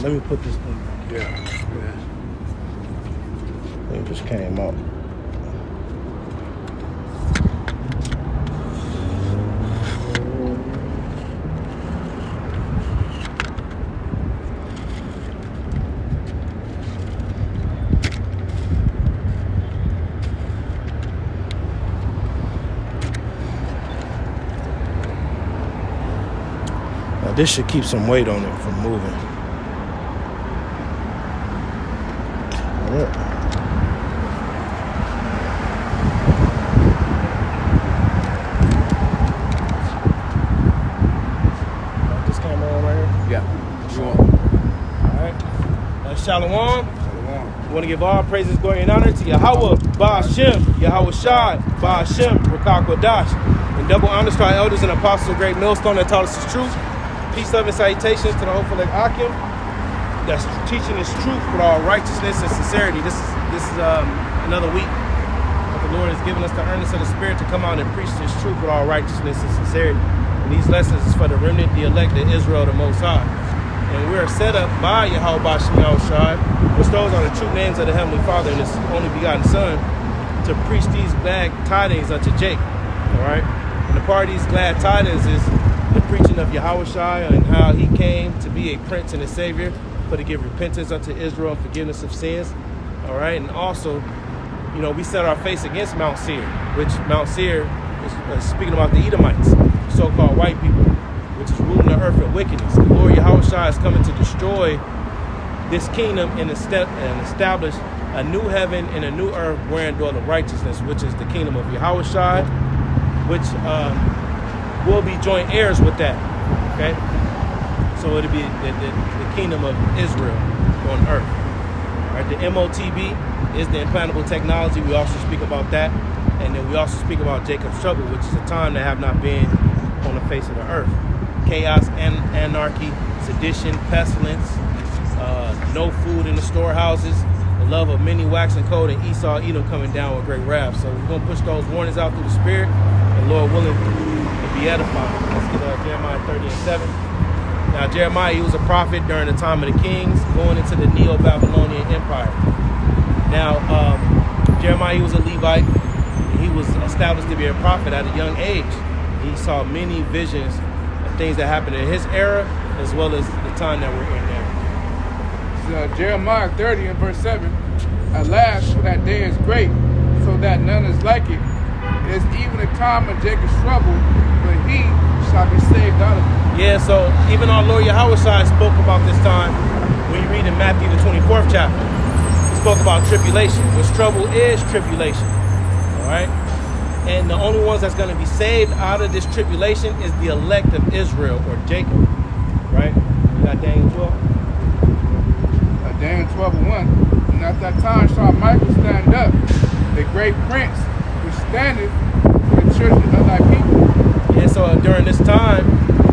Let me put this thing back. Yeah. It just came out. Now this should keep some weight on it from moving. All right. Shalom. We want to give all praises, glory, and honor to Yahweh, Ba'ashem, Yahweh Shai, Ba'ashem, Rakak Wadash, and double honors to our elders and apostles of Great Millstone that taught us the truth. Peace, love, and salutations to the hopeful like Akim that's teaching this truth with all righteousness and sincerity. This is another week that the Lord has given us the earnest of the Spirit to come out and preach this truth with all righteousness and sincerity. And these lessons is for the remnant, the elect, the Israel, the Most High. And we are set up by Yahweh Ba'ashem Yahweh Shai, which those are the true names of the Heavenly Father and His only begotten Son, to preach these glad tidings unto Jacob. All right? And the part of these glad tidings is the preaching of Yahweh Shai and how He came to be a prince and a savior for to give repentance unto Israel and forgiveness of sins. All right? And also, you know, we set our face against Mount Seir, which Mount Seir is speaking about the Edomites, so-called white people, which is ruling the earth in wickedness. The Lord Yahweh Shai is coming to destroy this kingdom and establish a new heaven and a new earth wherein dwelleth righteousness, which is the kingdom of Yahweh Shai, which will be joint heirs with that. Okay? So it'll be the kingdom of Israel on earth. All right? The MOTB is the implantable technology. We also speak about that. And then we also speak about Jacob's trouble, which is a time that have not been on the face of the earth. Chaos and anarchy, sedition, pestilence, no food in the storehouses, the love of many waxing cold, and Esau, Edom coming down with great wrath. So we're going to push those warnings out through the Spirit, and Lord willing, to be edified. Let's get Jeremiah 30 and 7. Now, Jeremiah, he was a prophet during the time of the kings, going into the Neo-Babylonian Empire. Now, Jeremiah, he was a Levite. He was established to be a prophet at a young age. He saw many visions of things that happened in his era, as well as the time that we're in now. Jeremiah 30 and verse 7. Alas, for that day is great, so that none is like it. It is even a time of Jacob's trouble, but he shall be saved out of it. Yeah, so even our Lord Yahweh Shai spoke about this time when you read in Matthew the 24th chapter. He spoke about tribulation, which trouble is tribulation. All right? And the only ones that's going to be saved out of this tribulation is the elect of Israel, or Jacob. Right? We got Daniel 12. Daniel 12:1. And at that time shall Michael stand up, the great prince, which standeth for the children of thy people. Yeah, so during this time,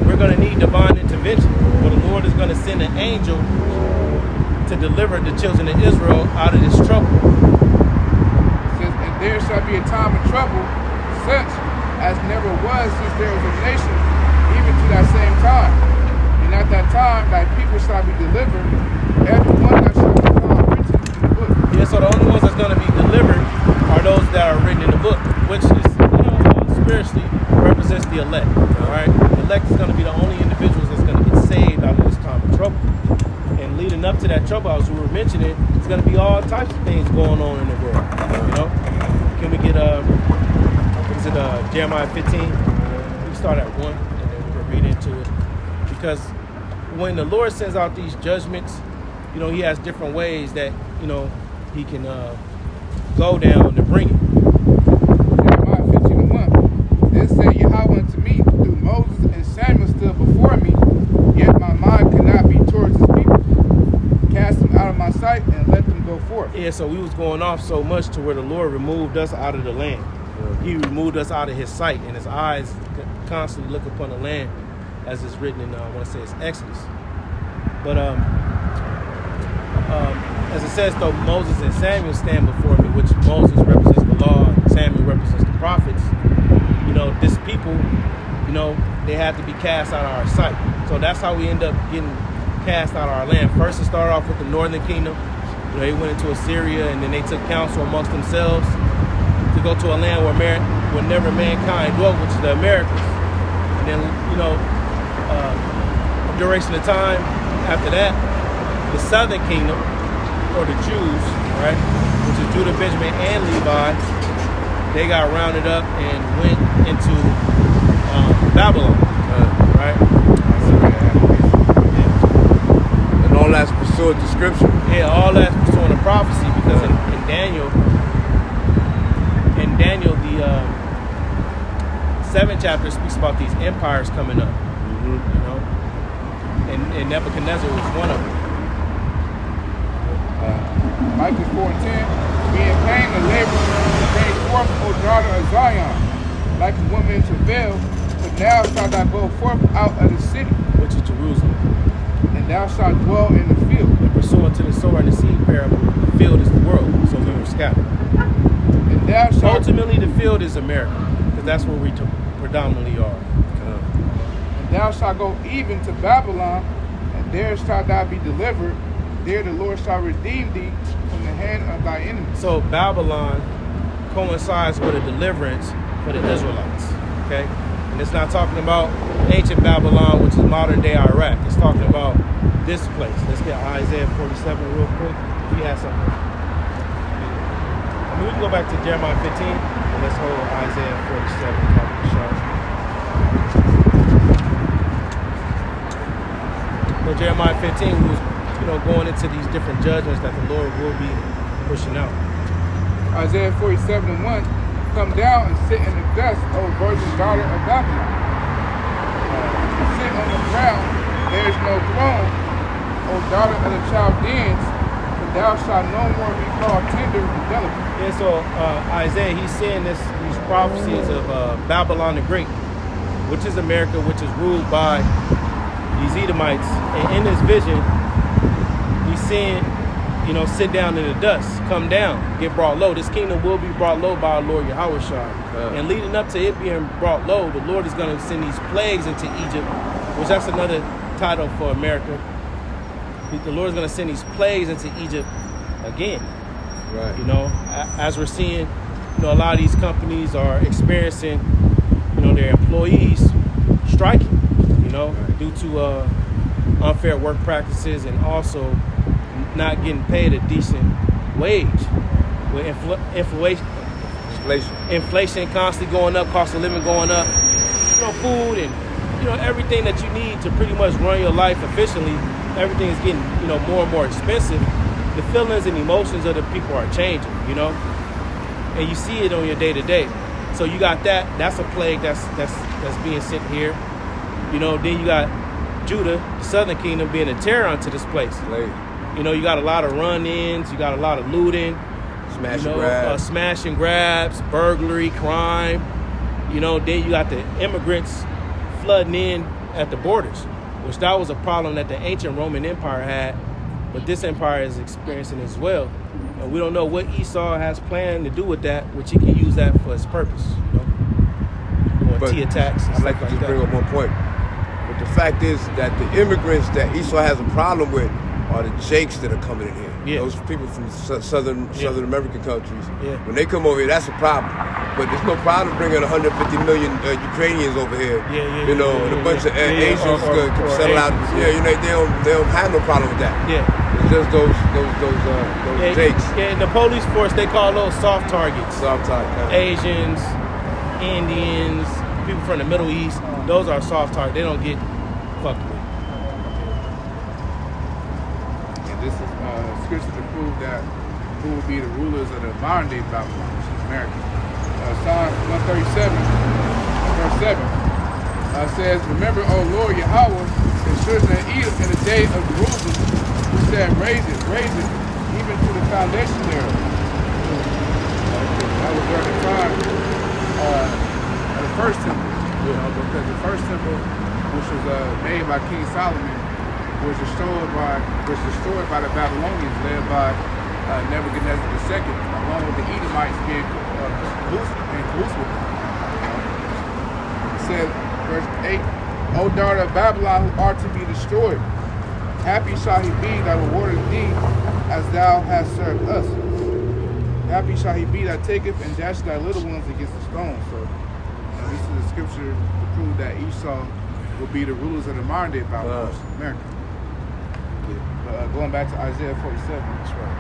we're going to need divine intervention, where the Lord is going to send an angel to deliver the children of Israel out of this trouble. It says, and there shall be a time of trouble, such as never was since there was a nation, even to that same time. And at that time thy people shall be delivered, every one that shall be found written in the book. Yeah, so the only ones that's going to be delivered are those that are written in the book, which is, spiritually represents the elect. All right, the elect is going to be the only individuals that's going to get saved out of this time of trouble. And leading up to that trouble, as we were mentioning, it's going to be all types of things going on in the world. You know, can we get Jeremiah 15? We can start at 1, and then we'll read into it. Because when the Lord sends out these judgments, you know, He has different ways that, you know, He can go down to bring it. Jeremiah 15:1. Then said Yahweh unto me through Moses and Samuel still before me, yet my mind could not be towards His people. Cast them out of my sight and let them go forth. Yeah, so we was going off so much to where the Lord removed us out of the land. He removed us out of His sight, and His eyes constantly look upon the land, as it's written in, I want to say it's Exodus. But as it says, though Moses and Samuel stand before me, which Moses represents the law, and Samuel represents the prophets, you know, this people, you know, they had to be cast out of our sight. So that's how we end up getting cast out of our land. First, it started off with the northern kingdom. You know, they went into Assyria, and then they took counsel amongst themselves to go to a land where never mankind dwelt, which is the Americas. And then, you know, a duration of time after that, the southern kingdom, or the Jews, right, which is Judah, Benjamin, and Levi, they got rounded up and went into Babylon, right? And all that's pursuant to scripture. Yeah, all that's pursuant to prophecy, because in Daniel, the 7th chapter speaks about these empires coming up, you know, and Nebuchadnezzar was one of them. Micah 4:10, be in pain and labor, bring forth, O daughter of Zion, like a woman in travail, but now shalt thou go forth out of the city, which is Jerusalem, and thou shalt dwell in the field. And pursuant to the sower and the seed parable, the field is the world, so we were scattered. And thou shalt ultimately, the field is America, because that's where we predominantly are. And thou shalt go even to Babylon, and there shalt thou be delivered. There the Lord shall redeem thee from the hand of thy enemies. So Babylon coincides with a deliverance for the Israelites, okay? And it's not talking about ancient Babylon, which is modern day Iraq. It's talking about this place. Let's get Isaiah 47 real quick. If you have something. I mean, we can go back to Jeremiah 15, and let's hold Isaiah 47 talking to Charles. So Jeremiah 15 was, you know, going into these different judgments that the Lord will be pushing out. Isaiah 47:1, come down and sit in the dust, O virgin daughter of Babylon. Sit on the ground, there is no throne, O daughter of the Chaldeans, for thou shalt no more be called tender and delicate. Yeah, so Isaiah, he's seeing these prophecies of Babylon the Great, which is America, which is ruled by these Edomites. And in this vision, he's seeing, you know, sit down in the dust, come down, get brought low. This kingdom will be brought low by our Lord Yahushua. And leading up to it being brought low, the Lord is going to send these plagues into Egypt, which that's another title for America. The Lord is going to send these plagues into Egypt again. Right. You know, as we're seeing, you know, a lot of these companies are experiencing, you know, their employees striking, you know, due to unfair work practices and also not getting paid a decent wage with inflation constantly going up, cost of living going up, you know, food and, you know, everything that you need to pretty much run your life efficiently, everything is getting, you know, more and more expensive. The feelings and emotions of the people are changing, you know, and you see it on your day to day. So you got that's a plague that's being sent here, you know. Then you got Judah, the southern kingdom, being a terror unto this place. You know, you got a lot of run-ins, you got a lot of looting, smash and grabs, burglary, crime. You know, then you got the immigrants flooding in at the borders, which that was a problem that the ancient Roman Empire had, but this empire is experiencing as well. And we don't know what Esau has planned to do with that, which he can use that for his purpose, you know, or T attacks. I'd like to just bring up one point. But the fact is that the immigrants that Esau has a problem with are the Jakes that are coming in here. Yeah. Those people from Southern American countries. Yeah. When they come over here, that's a problem. But there's no problem bringing 150 million Ukrainians over here. You know, and a bunch of Asians could settle out. Yeah, you know, they don't have no problem with that. Yeah. It's just those Jakes. Yeah, and the police force, they call those soft targets. Soft targets. Asians, Indians, people from the Middle East, those are soft targets. They don't get fucked with. This is scripture to prove that who will be the rulers of the modern day Babylon, which is America. Psalm 137, verse 7 says, remember, O Lord Yahweh, the children of Edom in the day of Jerusalem, who said, raise it, even to the foundation thereof. That was during the time of the first temple, you know, because the first temple, which was made by King Solomon, was destroyed by the Babylonians, led by Nebuchadnezzar II, along with the Edomites being inclusive with them. It says, verse 8, O daughter of Babylon, who are to be destroyed, Happy shall he be that rewardeth thee as thou hast served us. Happy shall he be that taketh and dasheth thy little ones against the stone. So this is the scripture to prove that Esau will be the rulers of the modern day Babylon, America. But going back to Isaiah 47, that's right.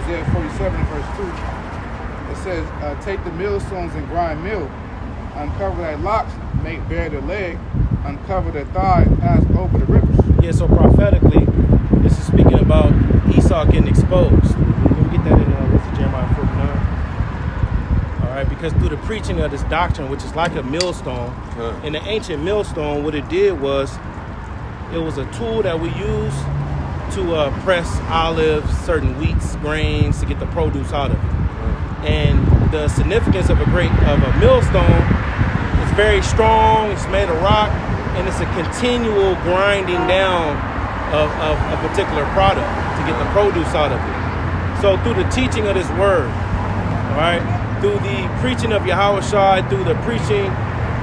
Isaiah 47 verse 2, it says, take the millstones and grind meal, uncover thy locks, make bare the leg, uncover the thigh, pass over the rivers. Yeah, so prophetically, this is speaking about Esau getting exposed. Can we get that in Jeremiah 49? All right, because through the preaching of this doctrine, which is like a millstone, in the ancient millstone, what it did was, it was a tool that we use to press olives, certain wheats, grains, to get the produce out of it. And the significance of a millstone is very strong. It's made of rock, and it's a continual grinding down of a particular product to get the produce out of it. So through the teaching of this word, all right, through the preaching of Yahushua, through the preaching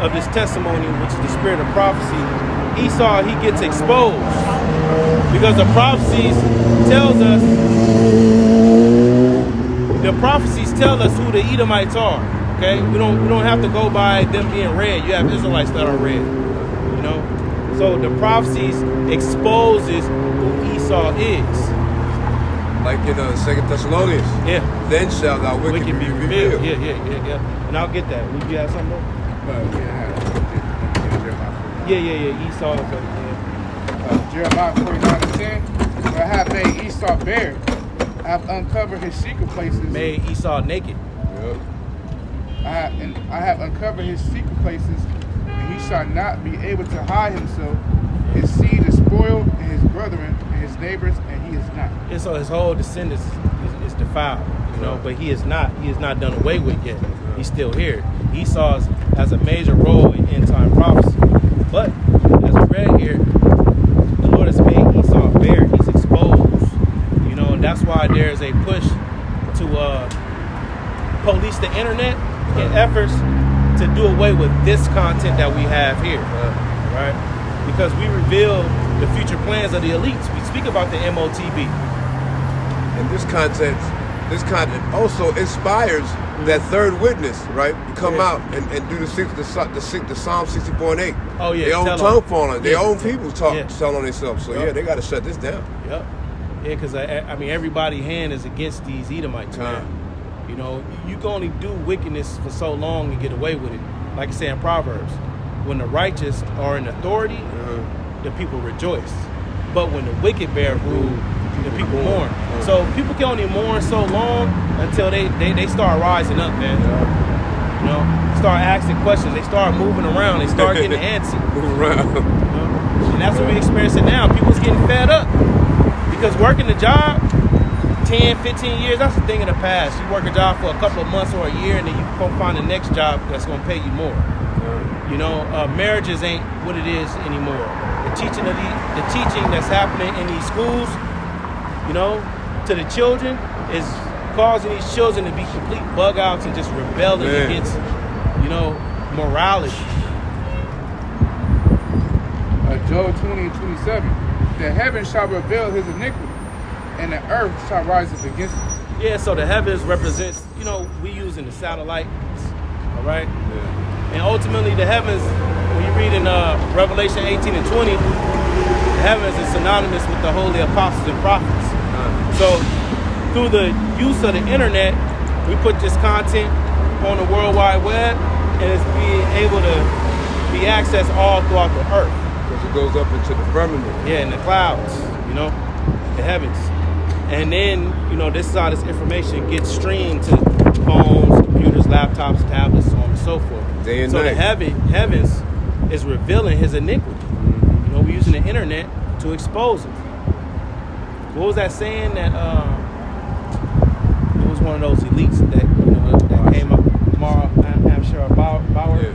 of this testimony, which is the spirit of prophecy, Esau, he gets exposed because the prophecies tell us who the Edomites are. Okay, we don't have to go by them being red. You have Israelites that are red. You know, so the prophecies exposes who Esau is. Like in 2 Thessalonians. Yeah. Then shall thou wicked be revealed. Yeah. And I'll get that. Would you have something more? Yeah. Esau. Jeremiah 49:10. For I have made Esau bare. I have uncovered his secret places. Made Esau naked. Yep. I have uncovered his secret places, and he shall not be able to hide himself. His seed is spoiled, and his brethren, and his neighbors, and he is not. And so his whole descendants is defiled, you know, but he is not done away with yet. He's still here. Esau has a major role in end time prophecy. But as we read here, the Lord has made Esau bare. He's exposed. You know, and that's why there's a push to police the internet in efforts to do away with this content that we have here. Right? Because we reveal the future plans of the elites. We speak about the MOTB. And this content also inspires that third witness, right? To come out and do the Psalm 64 and 8. Oh yeah, their own tongue falling, their own people tell on themselves. So they got to shut this down. Yep. Yeah, because I mean, everybody's hand is against these Edomites. Man. You know, you can only do wickedness for so long and get away with it. Like I say in Proverbs, when the righteous are in authority, the people rejoice. But when the wicked bear rule, the people mourn. So people can only mourn so long until they start rising up, man. You know, start asking questions. They start moving around. They start getting antsy. Move around. You know? And that's what we're experiencing now. People's getting fed up. Because working the job, 10, 15 years, that's a thing of the past. You work a job for a couple of months or a year, and then you go find the next job that's going to pay you more. You know, marriages ain't what it is anymore. The teaching that's happening in these schools, you know, to the children is causing these children to be complete bug outs and just rebelling against, you know, morality. Job 20:27. The heavens shall reveal his iniquity, and the earth shall rise up against him. Yeah, so the heavens represents, you know, we using the satellites, all right? Yeah. And ultimately the heavens, when you read in Revelation 18 and 20, the heavens is synonymous with the holy apostles and prophets. So through the use of the internet, we put this content on the World Wide Web, and it's being able to be accessed all throughout the earth. Because it goes up into the firmament. Yeah, in the clouds, you know, the heavens. And then, you know, this is how this information gets streamed to phones, computers, laptops, tablets, so on and so forth. Day and night. The heavens is revealing his iniquity. You know, we're using the internet to expose it. What was that saying that it was one of those elites that, you know, that came up, Hampshire or Bauer? Yeah.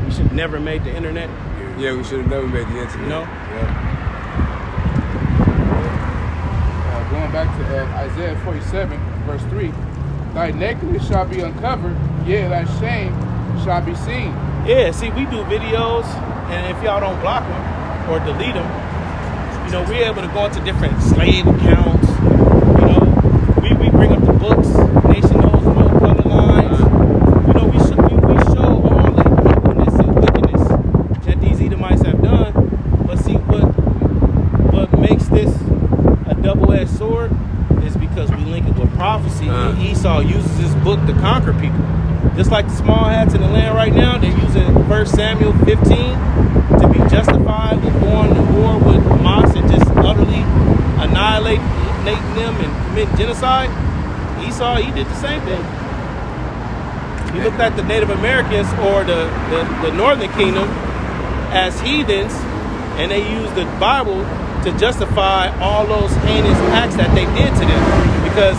We should have never made the internet. Yeah, we should have never made the internet. You know? Yeah. Going back to Isaiah 47, verse 3. Thy nakedness shall be uncovered, yea, thy shame shall be seen. Yeah, see, we do videos, and if y'all don't block them or delete them, You know, we're able to go into different slave accounts. You know, we bring up the books. Nation knows no color lines. You know, we show all the evilness and wickedness that these Edomites have done. But see, what makes this a double-edged sword is because we link it with prophecy. And Esau uses this book to conquer people. Just like the small hats in the land right now, they're using 1 Samuel 15 to be justified with going to war with Hamas and just utterly annihilating them and commit genocide. Esau, he did the same thing. He looked at the Native Americans or the Northern Kingdom as heathens, and they used the Bible to justify all those heinous acts that they did to them because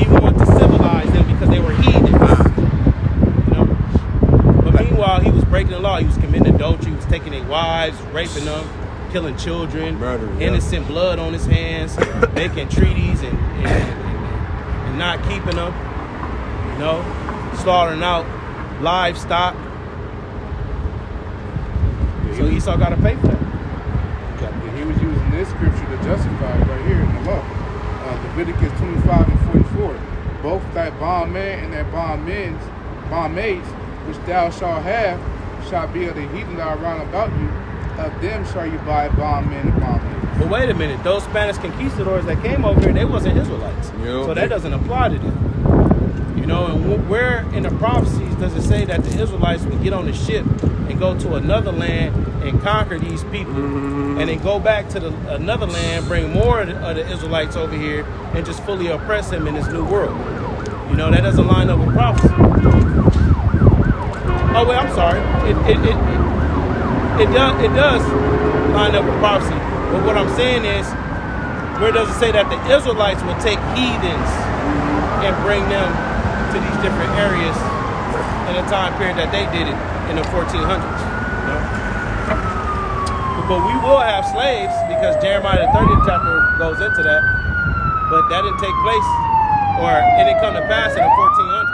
he wanted to civilize them because they were heathens. You know? But meanwhile, he was breaking the law. He was committing adultery. He was taking their wives, raping them, killing children, innocent blood on his hands, making treaties and not keeping them. You know, slaughtering out livestock. So Esau got to pay for that. He was using this scripture to justify it right here in the law. Leviticus 25 and 44. Both thy bondman and thy bondmaids, which thou shalt have, shall be of the heathen that are round about you. Of them shall you buy bondmen and bondmaids. But wait a minute, those Spanish conquistadors that came over here, they wasn't Israelites. So that doesn't apply to them. You know, and where in the prophecies does it say that the Israelites would get on the ship and go to another land and conquer these people, and then go back to another land, bring more of the Israelites over here, and just fully oppress them in this new world? You know, that doesn't line up with prophecy. Oh wait, I'm sorry. It does line up with prophecy. But what I'm saying is, where does it say that the Israelites will take heathens and bring them to these different areas in a time period that they did it in the 1400s? You know? But we will have slaves because Jeremiah the 30th chapter goes into that. But that didn't take place, or it didn't come to pass in the 1400s.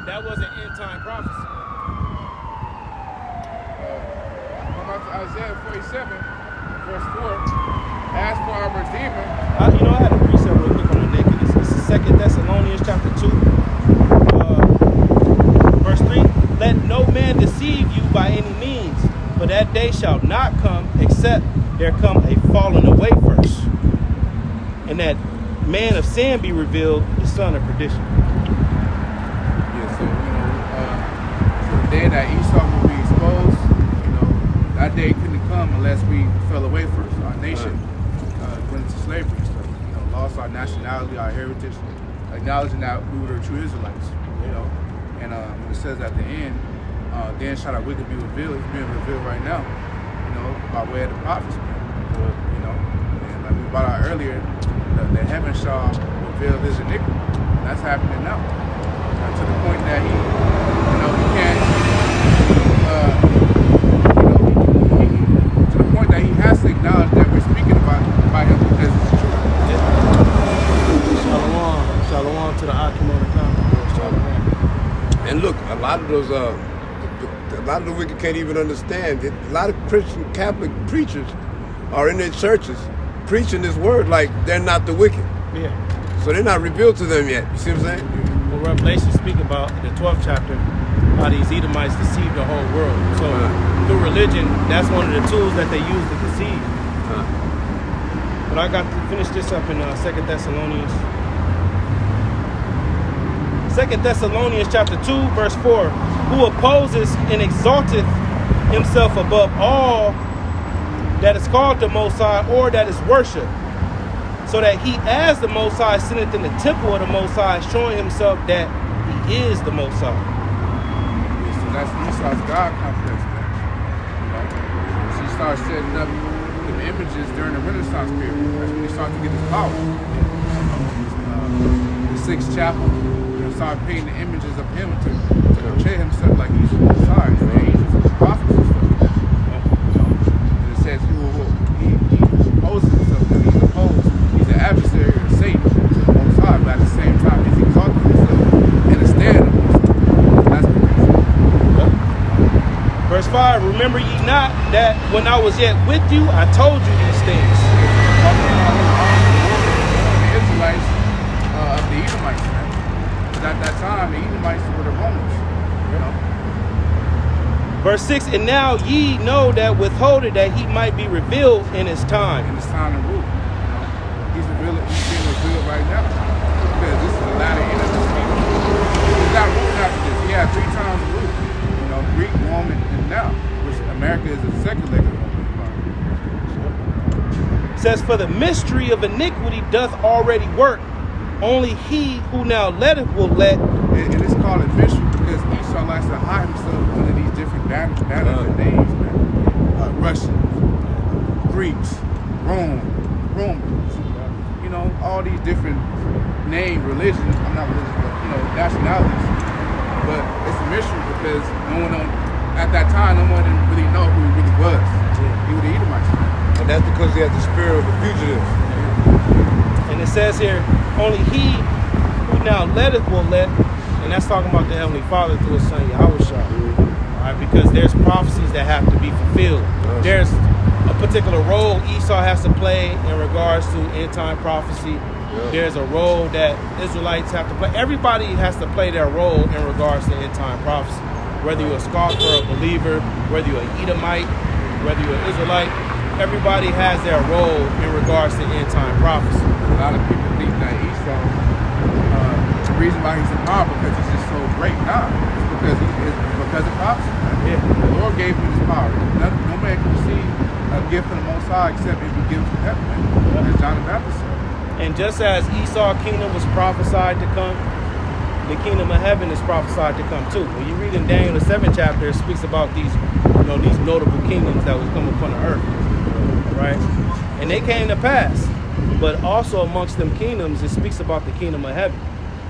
That wasn't end time prophecy. Isaiah 47, verse 4. As for our Redeemer. I had a precept real quick on the nakedness. This is 2 Thessalonians chapter 2, verse 3. Let no man deceive you by any means, for that day shall not come except there come a falling away first, and that man of sin be revealed, the son of perdition. Yeah, so, the day that Esau will be exposed, that day couldn't come unless we fell away first. Our nation went into slavery, so lost our nationality, our heritage, acknowledging that we were the true Israelites. And when it says at the end, then shall our wicked be revealed. It's being revealed right now. By way of the prophets. And like we brought out earlier, the heaven shall reveal his iniquity. That's happening now. To the point that he can't. He has to acknowledge that we're speaking about him because it's true. Shalom to the Akim Shalom. And look, a lot of those, a lot of the wicked can't even understand it. A lot of Christian Catholic preachers are in their churches preaching this word like they're not the wicked. Yeah. So they're not revealed to them yet. You see what I'm saying? Well, Revelation speak about in the 12th chapter how these Edomites deceived the whole world. So through religion, that's one of the tools that they use to deceive. But I got to finish this up in 2 Thessalonians. 2 Thessalonians chapter 2, verse 4. Who opposes and exalteth himself above all that is called the Most High or that is worshipped, so that he as the Most High sitteth in the temple of the Most High, showing himself that he is the Most High. So that's Esau's God complex, man. She started setting up the images during the Renaissance period. That's when he started to get his power. The sixth chapel, started painting the images of him to portray himself like he's the Most High, the angels and the prophets and stuff. And it says he opposes himself because he's opposed. He's an adversary of Satan to the Most High, but at the same time he's exalting himself in the stand of the Most High. That's the reason. Remember ye not that when I was yet with you, I told you these things. The Israelites of the Edomites, man. Because at that time, the Edomites were the Romans. You know. Verse 6, and now ye know that withholded that he might be revealed in his time. In his time to rule. You know. He's being revealed right now. Because this is the latter end of this kingdom. He's not ruling after this. He had 3 times to rule. You know, Greek, Roman, and now. Which America is a second leg of the Roman Empire. It says, for the mystery of iniquity doth already work. Only he who now letteth will let. And it's called a mystery because Esau likes to hide himself under these different banners and names, man. Russians, Greeks, Romans, you know, all these different name religions. I'm not religious, but you know, nationalities. But it's a mystery because at that time, no one didn't really know who he really was. He was the Edomites. And that's because he had the spirit of a fugitive. And it says here, only he who now letteth will let, and that's talking about the Heavenly Father through his son Yahushua. All right, because there's prophecies that have to be fulfilled. There's a particular role Esau has to play in regards to end time prophecy. There's a role that Israelites have to play. Everybody has to play their role in regards to end time prophecy. Whether you're a scoffer, a believer, whether you're an Edomite, whether you're an Israelite, everybody has their role in regards to end time prophecy. A lot of people think that Esau, the reason why he's in power because he's just so great. Nah, it's because of prophecy. Yeah. The Lord gave him this power. No man can receive a gift from the Most High except it be given from heaven, man. As John the Baptist said. And just as Esau's kingdom was prophesied to come, the kingdom of heaven is prophesied to come too. When you read in Daniel the 7th chapter, it speaks about these, these notable kingdoms that would come upon the earth, right? And they came to pass. But also amongst them kingdoms, it speaks about the kingdom of heaven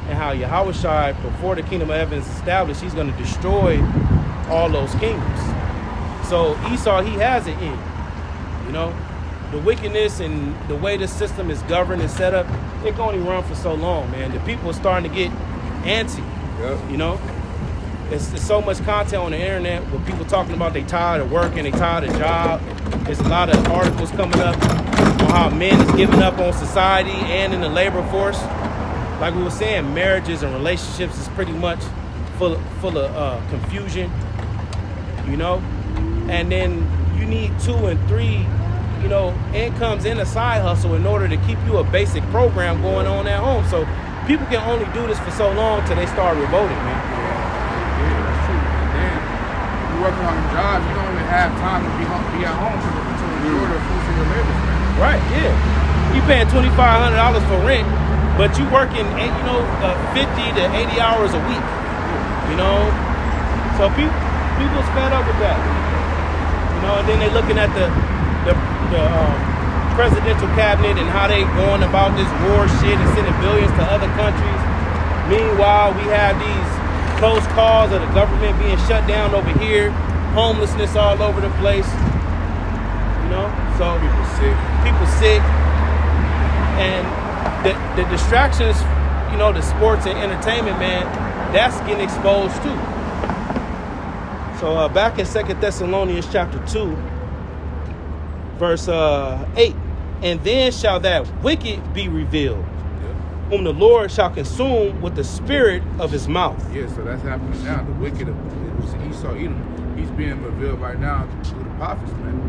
and how Yahushua, before the kingdom of heaven is established, he's going to destroy all those kingdoms. So Esau, he has an end. The wickedness and the way the system is governed and set up, it can only run for so long, man. The people are starting to get antsy. Yep. It's so much content on the internet with people talking about they tired of working, they tired of job. There's a lot of articles coming up on how men is giving up on society and in the labor force. Like we were saying, marriages and relationships is pretty much full of confusion, and then you need 2 and 3 incomes in a side hustle in order to keep you a basic program going on at home. So people can only do this for so long till they start revolting, man. Yeah, that's true. And then you're working on your jobs, you don't even have time to be at home to enjoy the fruits of your labor, man. Right, yeah. You paying $2,500 for rent, but you working 50 to 80 hours a week. So people's fed up with that. And then they're looking at the presidential cabinet and how they going about this war shit and sending billions to other countries. Meanwhile, we have these close calls of the government being shut down over here, homelessness all over the place. So people sick, and the distractions, the sports and entertainment, man, that's getting exposed too. So back in 2 Thessalonians chapter 2, verse 8, and then shall that wicked be revealed, whom the Lord shall consume with the spirit of his mouth. Yeah, so that's happening now. The wicked, which is Esau, Edom, he's being revealed right now through the prophets, man.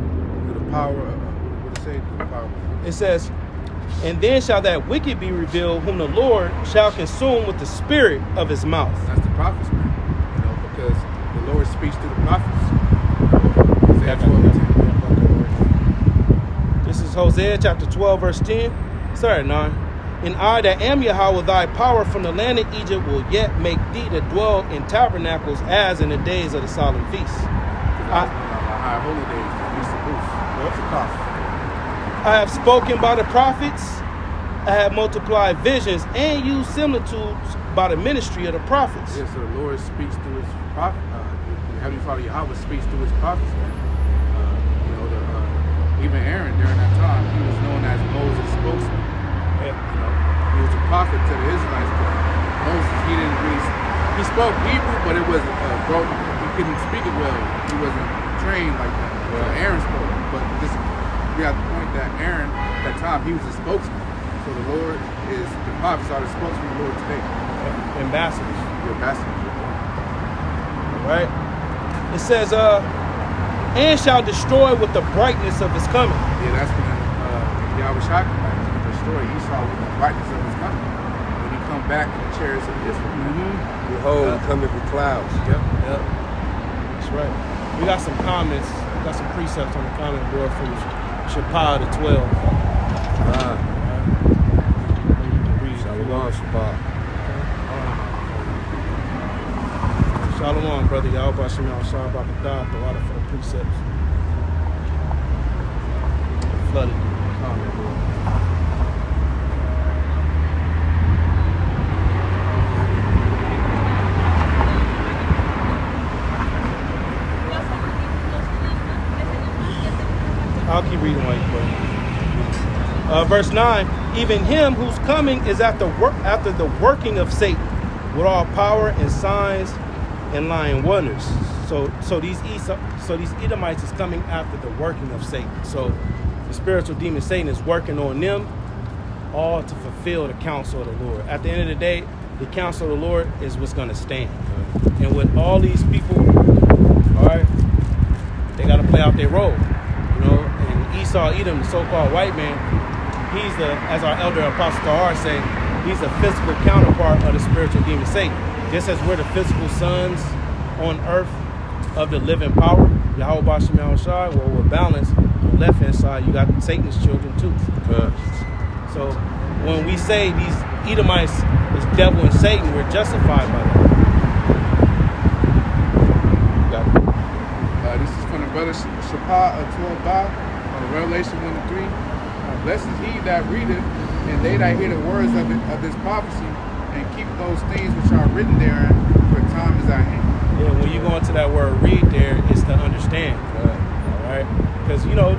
Through the power of, what does it say? Through the power of, it says, and then shall that wicked be revealed, whom the Lord shall consume with the spirit of his mouth. That's the prophets, man. Because the Lord speaks through the prophets. Isaiah 12:10. This is Hosea chapter 12, verse 10. Sorry, 9. And I that am Yahweh, thy power from the land of Egypt will yet make thee to dwell in tabernacles as in the days of the solemn feasts. High holy days, the feast of booths. I have spoken by the prophets, I have multiplied visions and used similitudes by the ministry of the prophets. Yeah, so the Lord speaks through his prophet. Heavenly Father Yahweh speaks through his prophets, man. Even Aaron during that time, he was known as Moses' spokesman. Yeah. He was a prophet to the Israelites, but Moses, he spoke Hebrew, but it wasn't broken. He couldn't speak it well. He wasn't trained like that. So Aaron spoke. But this, we have the point that Aaron, at that time, he was a spokesman. So the Lord is, the prophets are the spokesman of the Lord today. Ambassadors. The ambassadors. All right. It says, and shall destroy with the brightness of his coming. Yeah, that's when Yahweh Shai came back to destroy Esau with the brightness of his coming. When he come back in the chariots of Israel. Behold, coming with clouds. Yep. That's right. We got some comments. We got some precepts on the comment board from Shapah the 12. Shalom, Shapah. Shalom, brother. Y'all about to Shah Bakadah, the water for the precepts. Flooded the comment board. I'll keep reading while you play. Verse 9, even him whose coming is after the working of Satan, with all power and signs and lying wonders. So these Edomites is coming after the working of Satan. So the spiritual demon Satan is working on them, all to fulfill the counsel of the Lord. At the end of the day, the counsel of the Lord is what's going to stand. And with all these people, all right, they got to play out their role. You know, and Esau, Edom, the so-called white man, he's the, as our elder Apostle Tahar say, he's a physical counterpart of the spiritual demon Satan. Just as we're the physical sons on earth of the living power, Yahweh Bashem Yahushai, well, we're balanced. On the left-hand side, you got Satan's children too. So when we say these Edomites is devil and Satan, we're justified by that. This is from the brother Shapah of 12 Ba, Revelation 1-3. Blessed is he that readeth, and they that hear the words of this prophecy, and keep those things which are written therein, for time is at hand. Yeah, when you go into that word read there, it's to understand. All right? Because, you know,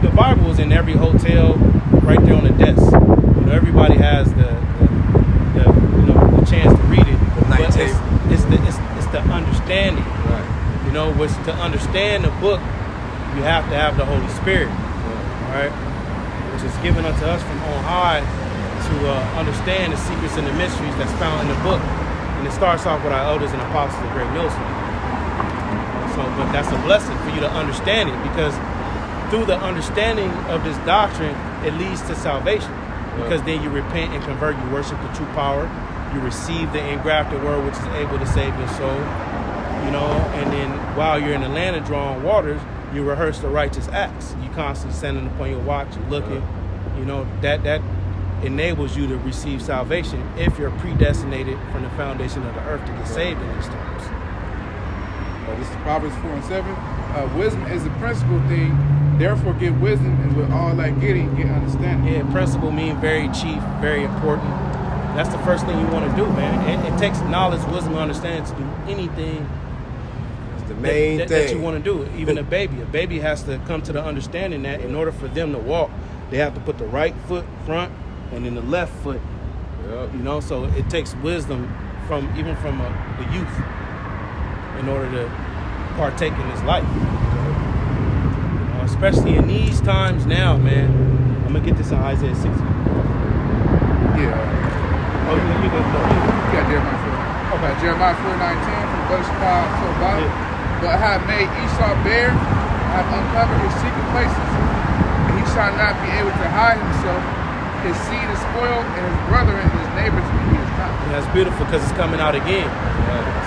the Bible is in every hotel right there on the desk. You know, everybody has the chance to read it. But it's the understanding. Right. You know, which to understand the book, you have to have the Holy Spirit. All right? Which is given unto us from on high to understand the secrets and the mysteries that's found in the book. And it starts off with our elders and apostles of Great Millstone. So, but that's a blessing for you to understand it, because through the understanding of this doctrine, it leads to salvation. Because then you repent and convert, you worship the true power, you receive the engrafted word which is able to save your soul. You know, and then while you're in the land of drawn waters, you rehearse the righteous acts. You constantly standing upon your watch, you looking. You know, that enables you to receive salvation if you're predestinated from the foundation of the earth to get saved in these times. This is Proverbs 4:7. Wisdom is the principal thing. Therefore, get wisdom, and with all that getting, get understanding. Yeah, principle means very chief, very important. That's the first thing you want to do, man. It takes knowledge, wisdom, and understanding to do anything. The main thing that you want to do. Even a baby has to come to the understanding that in order for them to walk, they have to put the right foot front and then the left foot. You know, so it takes wisdom from the youth in order to partake in this life. You know, especially in these times now, man. I'm gonna get this in Isaiah 60. Yeah. Oh, you got Jeremiah 4. Okay, Jeremiah 4:19 from Brother Shapah to Obama. But I have made Esau bare, I have uncovered his secret places, and he shall not be able to hide himself. His seed is spoiled, and his brother and his neighbors he is not. And that's beautiful because it's coming out again.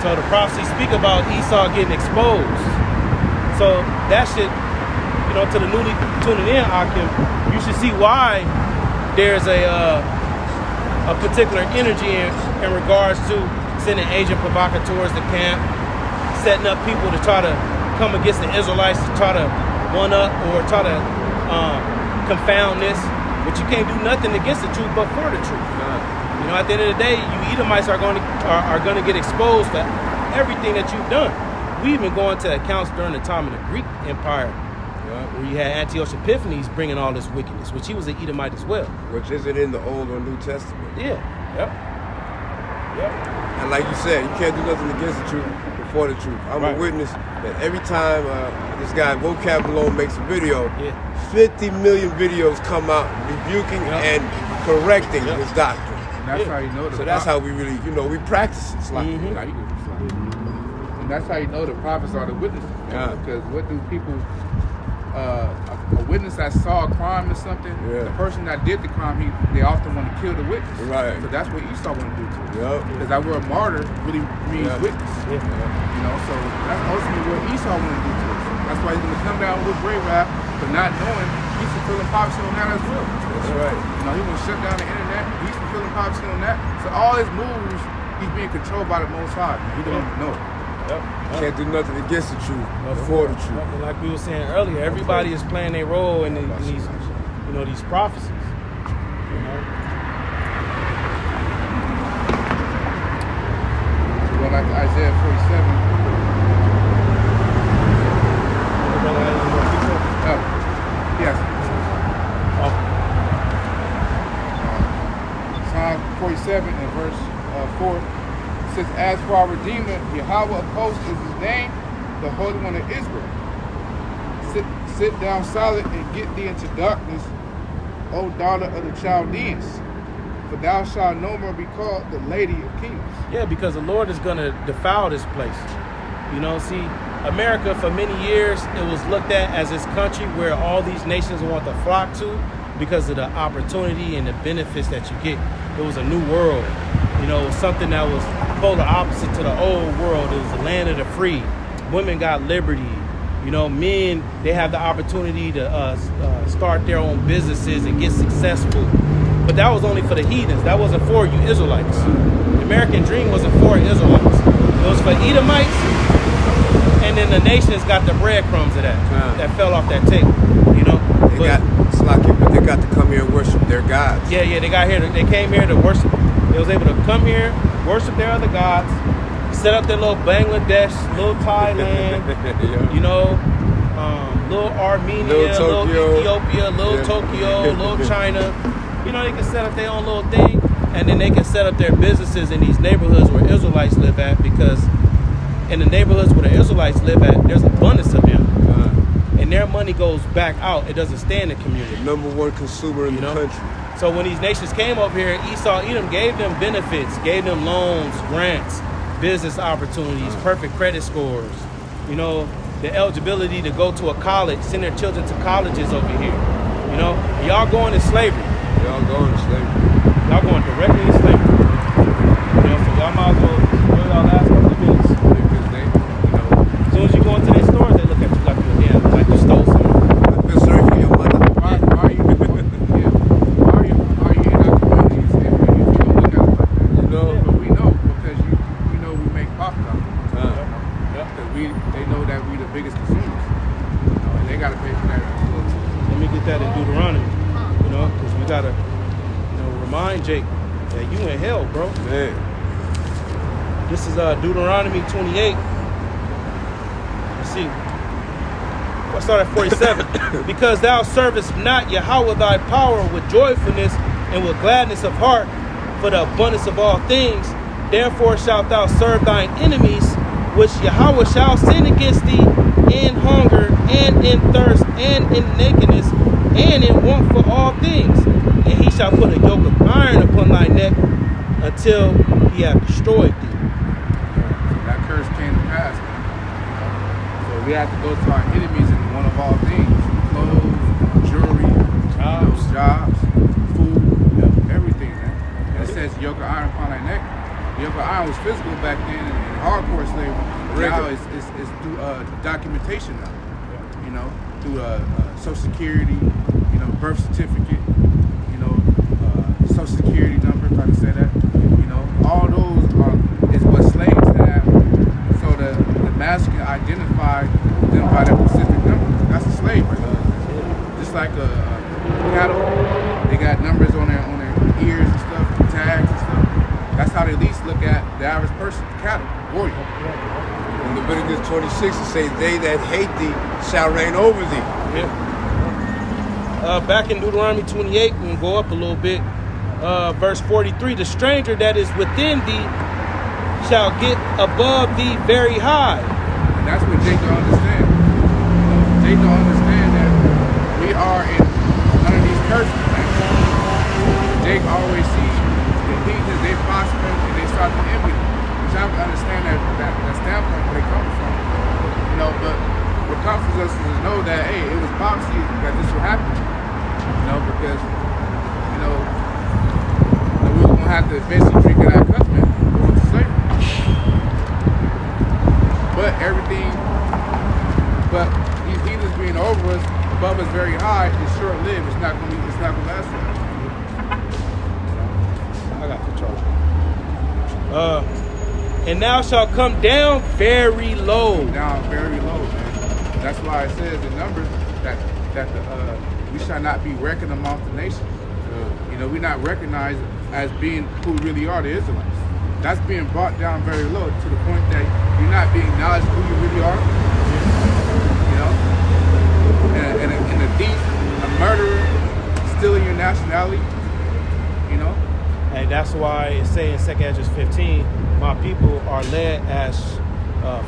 So the prophecies speak about Esau getting exposed. So that should, you know, to the newly tuning in, Akim, you should see why there's a particular energy in regards to sending agent provocateurs to camp, setting up people to try to come against the Israelites, to try to one up or try to confound this. But you can't do nothing against the truth but for the truth. You know, at the end of the day, you Edomites are going to get exposed to everything that you've done. We even go into accounts during the time of the Greek Empire, where you had Antiochus Epiphanes bringing all this wickedness, which he was an Edomite as well. Which isn't in the Old or New Testament. Yeah. Yep. And like you said, you can't do nothing against the truth for the truth. I'm a witness that every time this guy Vocab Malone makes a video, 50 million videos come out rebuking and correcting his doctrine. And that's how you know. So that's how we really, we practice it. And that's how you know the prophets are the witnesses. Because what do people? A witness that saw a crime or something, the person that did the crime, they often want to kill the witness. Right. So that's what Esau want to do to us. Because that word martyr really means witness. So that's ultimately what Esau want to do to us. That's why he's going to come down with grave wrath, but not knowing he's fulfilling prophecy on that as well. That's right. He's going to shut down the internet. He's fulfilling prophecy on that. So all his moves, he's being controlled by the Most High. He don't even know it. Can't do nothing against the truth, for the truth. Like we were saying earlier, everybody is playing their role in these, these prophecies. Going back to Isaiah 47. Yes. Psalm 47 and verse 4. Says, as for our Redeemer, Yahweh of hosts is his name, the Holy One of Israel. Sit down silent and get thee into darkness, O daughter of the Chaldeans, for thou shalt no more be called the Lady of Kingdoms. Yeah, because the Lord is going to defile this place. See, America for many years, it was looked at as this country where all these nations want to flock to because of the opportunity and the benefits that you get. It was a new world. Something that was polar opposite to the old world. It was the land of the free. Women got liberty. Men, they have the opportunity to start their own businesses and get successful. But that was only for the heathens. That wasn't for you Israelites. The American dream wasn't for Israelites. It was for Edomites, and then the nations got the breadcrumbs of that fell off that table. But they got to come here and worship their gods. They got here. They came here to worship. They was able to come here, worship their other gods, set up their little Bangladesh, little Thailand, little Armenia, little Ethiopia, little Tokyo, little China. They can set up their own little thing, and then they can set up their businesses in these neighborhoods where Israelites live at, because in the neighborhoods where the Israelites live at, there's abundance of them. And their money goes back out. It doesn't stay in the community. The number one consumer in the country. So when these nations came up here, Esau, Edom gave them benefits, gave them loans, grants, business opportunities, perfect credit scores, the eligibility to go to a college, send their children to colleges over here. Y'all going to slavery. Y'all going to slavery. Y'all going directly to slavery. So y'all might as well do y'all last couple of minutes. Because they, as soon as you go into their stores, they look at you like you're damn, like you stole something. I feel sorry for your mother. Why are you in our communities if you don't look at it like that? But we know because we know we make profit off of it. Because they know that we the biggest consumers. And they gotta pay for that. Let me get that in Deuteronomy. Because we gotta remind Jake that you in hell, bro. Man. This is Deuteronomy 28. Let's see. I'll start at 47. Because thou servest not Yahweh thy power with joyfulness and with gladness of heart for the abundance of all things, therefore shalt thou serve thine enemies, which Yahweh shall send against thee in hunger and in thirst and in nakedness and in want for all things. And he shall put a yoke of iron upon thy neck until he have destroyed thee. That curse came to pass. So we have to go to our enemies in one of all things: clothes, jewelry, jobs, food, everything. It says yoke of iron upon thy neck. The yoke of iron was physical back then in hardcore slavery. Now it's through documentation now. Through Social Security, birth certificate, Social Security number, if I can say that. All those is what slaves have, so the master can identify them by that specific number. That's a slave right there. Just like a cattle, they got numbers on their ears and stuff, tags and stuff. That's how they at least look at the average person, cattle, warrior. In Leviticus 26, it says, they that hate thee shall reign over thee. Back in Deuteronomy 28, we can go up a little bit. Verse 43, the stranger that is within thee shall get above thee very high. And that's what Jake don't understand. Jake don't understand that we are under these curses. Jake always sees the heathens, they prosper and they start to envy them. Which I have to understand that standpoint where they come from. You know, but what comforts us is to know that, hey, it was prophecy that this would happen. You know, because, you know, we were going to have to eventually drink of that cup, man, going to slavery. But these heathens being over us, above us very high, is short-lived. It's not going to last forever. I got the charger. And thou shalt come down very low. Down very low, man. That's why it says in Numbers that we shall not be reckoned amongst the nations. You know, we're not recognized as being who really are, the Israelites. That's being brought down very low to the point that you're not being acknowledged who you really are. You know, and a thief, a murderer, stealing your nationality. You know, and that's why it says in 2 Esdras 15, my people are led as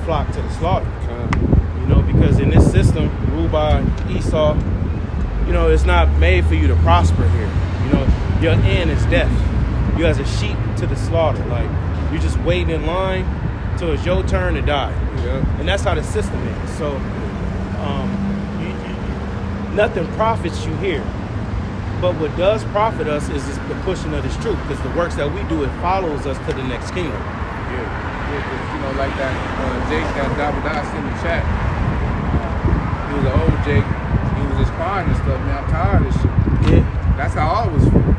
flock to the slaughter. You know, because in this system ruled by Esau, you know, it's not made for you to prosper here. You know, your end is death. You as a sheep to the slaughter. Like, you're just waiting in line till it's your turn to die. Yeah. And that's how the system is. So nothing profits you here. But what does profit us is the pushing of this truth, because the works that we do, it follows us to the next kingdom. Yeah, you know, like that Jake that Davidas in the chat. He was an old Jake. He was just crying and stuff. Man, I'm tired of this shit. Yeah. That's how I was feeling.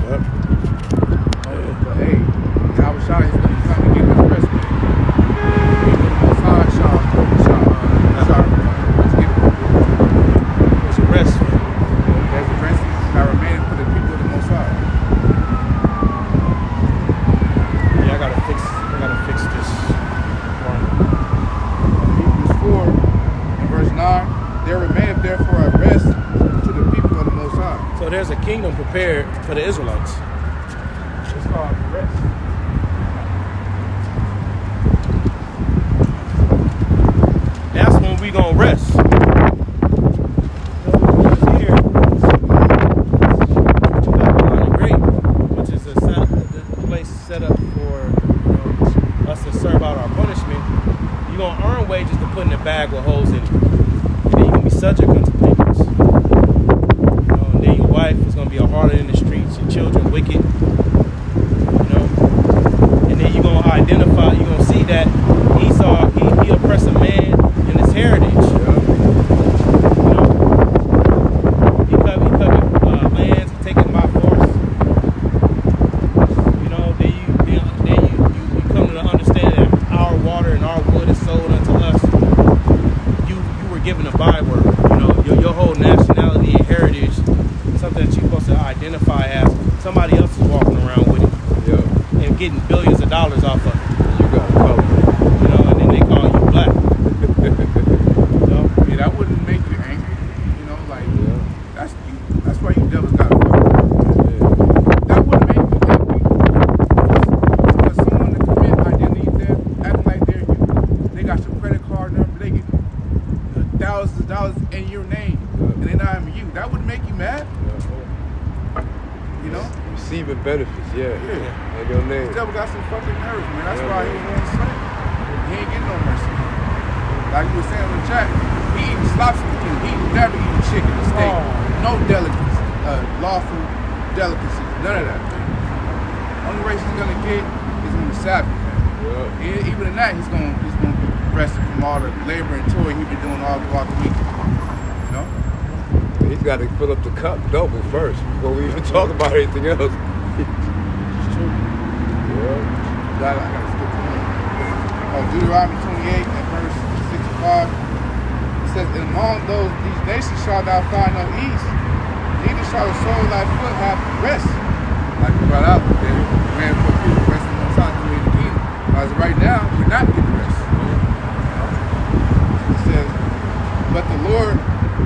Yep. But hey, Calvin Shaw is going to come and give us rest. Let's get it. It's a rest. There's a rest that remains for the people of the Most High. Yeah, I gotta fix this. Hebrews 4 and verse 9, there remaineth therefore a rest to the people of the Most High. So there's a kingdom prepared for the Israelites. It's called rest. That's when we gonna rest. Here, Babylon the Great, which is the place set up for us to serve out our punishment. You're gonna earn wages to put in a bag with holes in it, and then you're gonna be subject unto payments. And then your wife is gonna be a harlot in the streets. Your children wicked. And then you're gonna identify. You're gonna see that Esau he oppressed a man in his heritage. He covered lands and taken by force. Then you come to the understanding that our water and our wood is sold unto us. You were given a byword. Your whole nationality and heritage, something that you're supposed to identify as. Somebody else is walking around with it, and getting billions of dollars off of it. You got color. And then they call you black. Yeah, that wouldn't make you angry. That's why you devils got to fuck. That wouldn't make you angry. For someone to commit identity theft, acting like they're you, they got your credit card number, they get thousands of dollars in your name, and they're not even you. That would make you mad. You know? Receiving benefits, yeah. And your name. This devil got some fucking nerves, man. That's why he ain't going to slave. He ain't getting no mercy. Like you were saying in the chat, he eating slops with you. He never eating chicken and steak. No delicacies, lawful delicacies, none of that, man. Only race he's gonna get is on the Sabbath, man. And even in that, he's gonna be rested from all the labor and toil he's been doing all throughout the week. You know? He's got to fill up the cup double first before we even talk about anything else. It's true. I gotta skip to one. Deuteronomy 28 and verse 65. It says, and among these nations shalt thou find no ease, neither shall the soul of thy foot have rest. Like we brought out, they ran for people resting on top of the kingdom. As of right now, we're not getting rest. It says, but the Lord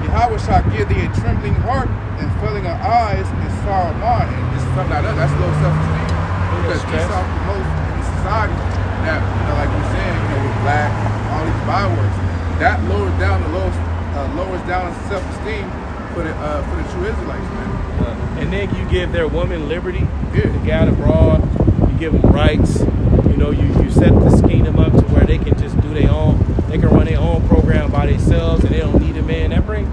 Yahweh shall give thee a trembling heart and filling of eyes and sorrow of mind. And this is something like that. That's low self-esteem. Because Esau promotes society that, like we're saying, with black, all these bywords, that lowers down the self-esteem for the true Israelites, man. And then you give their women liberty to get out abroad. You give them rights. You set this kingdom up to where they can just do they can run their own program by themselves, and they don't need a man. That brings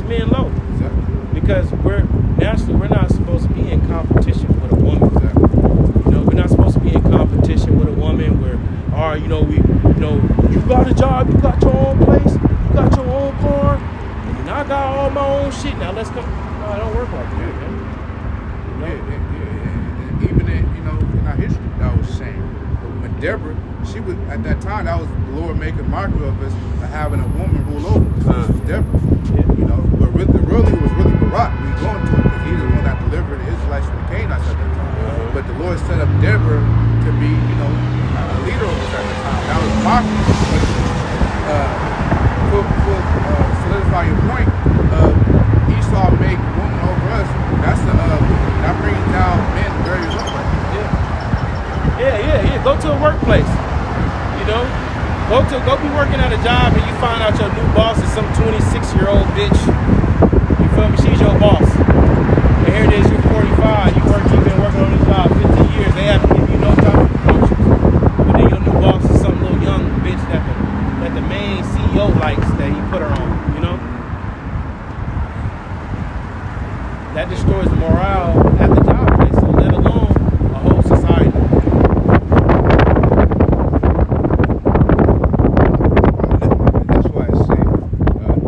men low. Exactly. Because we're not supposed to be in competition with a woman. Exactly. We're not supposed to be in competition with a woman where, you got a job, you got your own place, you got your own car, and I got all my own shit. Now let's come. No, it don't work like that, man. Even in our history, that was shame. When Deborah, she was at that time, that was the Lord making mockery of us having a woman rule over us. It was Deborah. But really it was really Barak. We going to it because he's the one that delivered the Israelites from the Canaanites at that time. But the Lord set up Deborah to be, a leader over us at that time. That was mockery. Solidify your point of Esau make woman over us. That brings down men very low. Yeah. Go to a workplace. Go be working at a job and you find out your new boss is some 26-year-old bitch. You feel me? She's your boss. And here it is, you're 45. You've been working on this job 50 years. They haven't given you no type of promotion. But then your new boss is some little young bitch that the main CEO likes that he put her on. That destroys the morale at the job place, so let alone a whole society.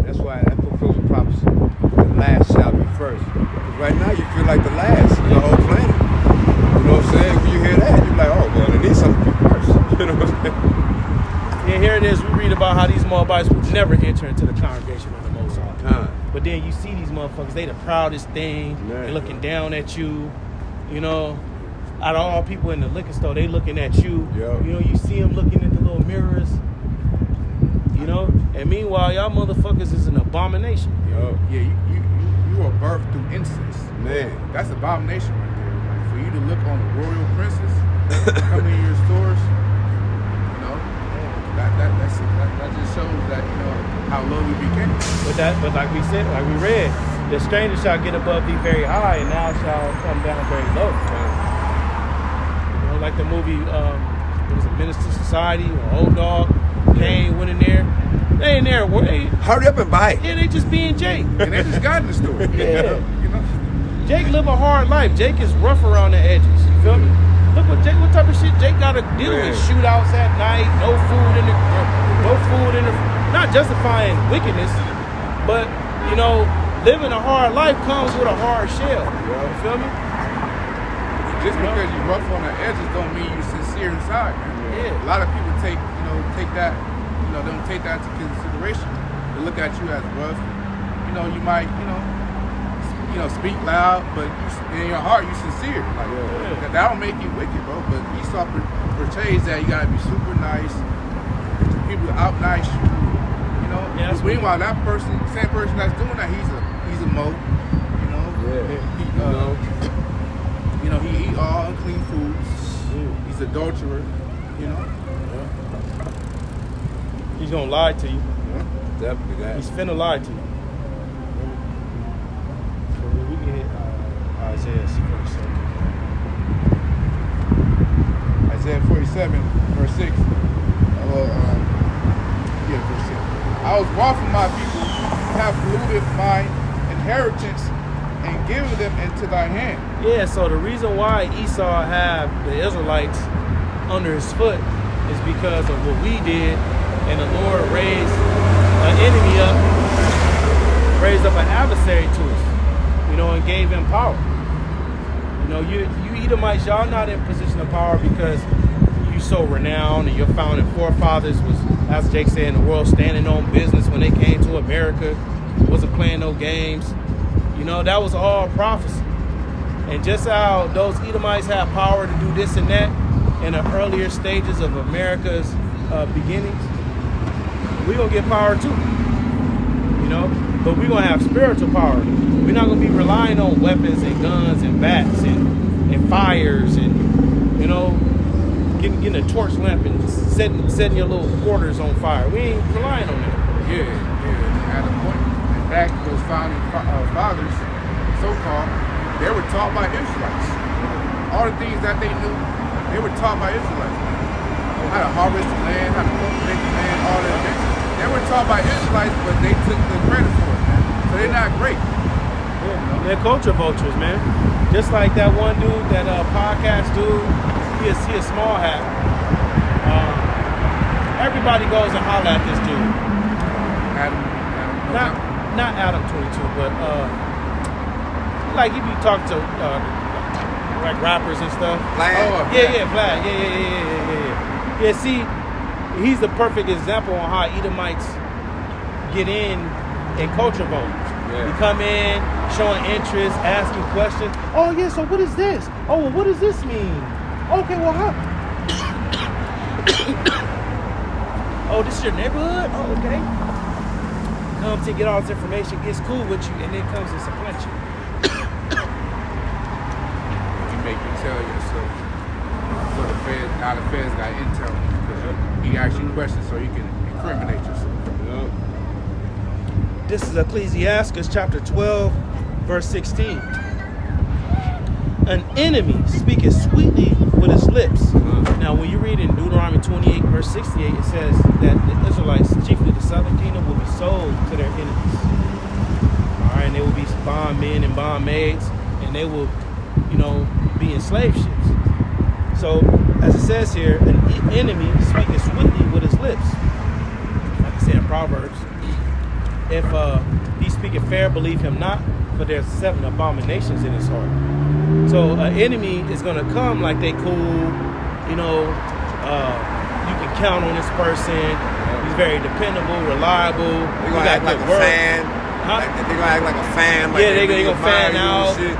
That's why that fulfills the prophecy. The last shall be first. Because right now you feel like the last of the whole planet. You know what I'm saying? When you hear that, you're like, oh, well, there needs something to be first. You know what I'm saying? Yeah, here it is. We read about how these Moabites would never enter into the congregation of the Most High. But then you see these motherfuckers, they the proudest thing. They're looking down at you. Out of all people in the liquor store, they looking at you. You see them looking at the little mirrors. And meanwhile, y'all motherfuckers is an abomination. Yeah, you are birthed through incest. Man. That's abomination right there. Like, for you to look on the royal princess coming in your stores, that just shows that, how low we became. But like we said, like we read, the stranger shall get above thee very high, and thou shall come down very low. Like the movie, it was a Minister Society or Old Dog. Kane went in there. They in there. Hurry up and buy it. Yeah, they just being Jake. And they just got in the store. Jake live a hard life. Jake is rough around the edges. You feel me? Look what type of shit Jake got to deal with. Shootouts at night, no food in the, not justifying wickedness, but living a hard life comes with a hard shell. You feel me? Just because you're rough on the edges don't mean you're sincere inside. A lot of people take that, don't take that into consideration. They look at you as rough. You might, speak loud, but in your heart you're sincere. That don't make you wicked, bro. But Esau portrays that you gotta be super nice. People out nice you. Meanwhile, that same person that's doing that, he's a mo. He eat all unclean foods. He's an adulterer. He's gonna lie to you. Definitely that. He's finna lie to you. So we can hit Isaiah 47. Isaiah 47, verse 6. Verse 6. I was wroth with my people, have polluted my inheritance, and given them into thy hand. Yeah, so the reason why Esau had the Israelites under his foot is because of what we did, and the Lord raised an enemy up, raised up an adversary to us, and gave him power. You Edomites, y'all not in position of power because you so renowned and your founding forefathers was, as Jake said, in the world standing on business when they came to America, wasn't playing no games. That was all prophecy. And just how those Edomites had power to do this and that in the earlier stages of America's beginnings, we're going to get power too. But we're going to have spiritual power. We're not going to be relying on weapons and guns and bats and fires and, getting a torch lamp and setting your little quarters on fire. We ain't relying on that. Yeah. At a point, in fact, those founding fathers, so-called, they were taught by Israelites. All the things that they knew, they were taught by Israelites. How to harvest the land, how to cultivate the land, all that. They were taught by Israelites, but they took the credit for it, man. So they're not great. They're culture vultures, man. Just like that one dude, that podcast dude, he a small hat. Everybody goes and holler at this dude. Not Adam 22, but like if you talk to like rappers and stuff. Vlad. Yeah, Vlad. Yeah. See, he's the perfect example on how Edomites get in culture vultures. Yeah. You come in, showing interest, asking questions. Oh yeah, so what is this? Oh, well, what does this mean? Okay, well how? Oh, this is your neighborhood? Oh, okay. Comes to get all this information, gets cool with you, and then comes and supplants you. You make me tell yourself. So now the feds got intel because he asks you questions so you can incriminate yourself. This is Ecclesiastes chapter 12, verse 16. An enemy speaketh sweetly with his lips. Now, when you read in Deuteronomy 28, verse 68, it says that the Israelites, chiefly the southern kingdom, will be sold to their enemies. All right, and they will be bondmen and bondmaids, and they will, be in slave ships. So, as it says here, an enemy speaketh sweetly with his lips. Like I said in Proverbs. If he speaketh fair, believe him not, for there's 7 abominations in his heart. So an enemy is going to come like they cool, you can count on this person. He's very dependable, reliable. They're going to act like a fan. Huh? They're going to act like a fan. Like they're going to fan out. Super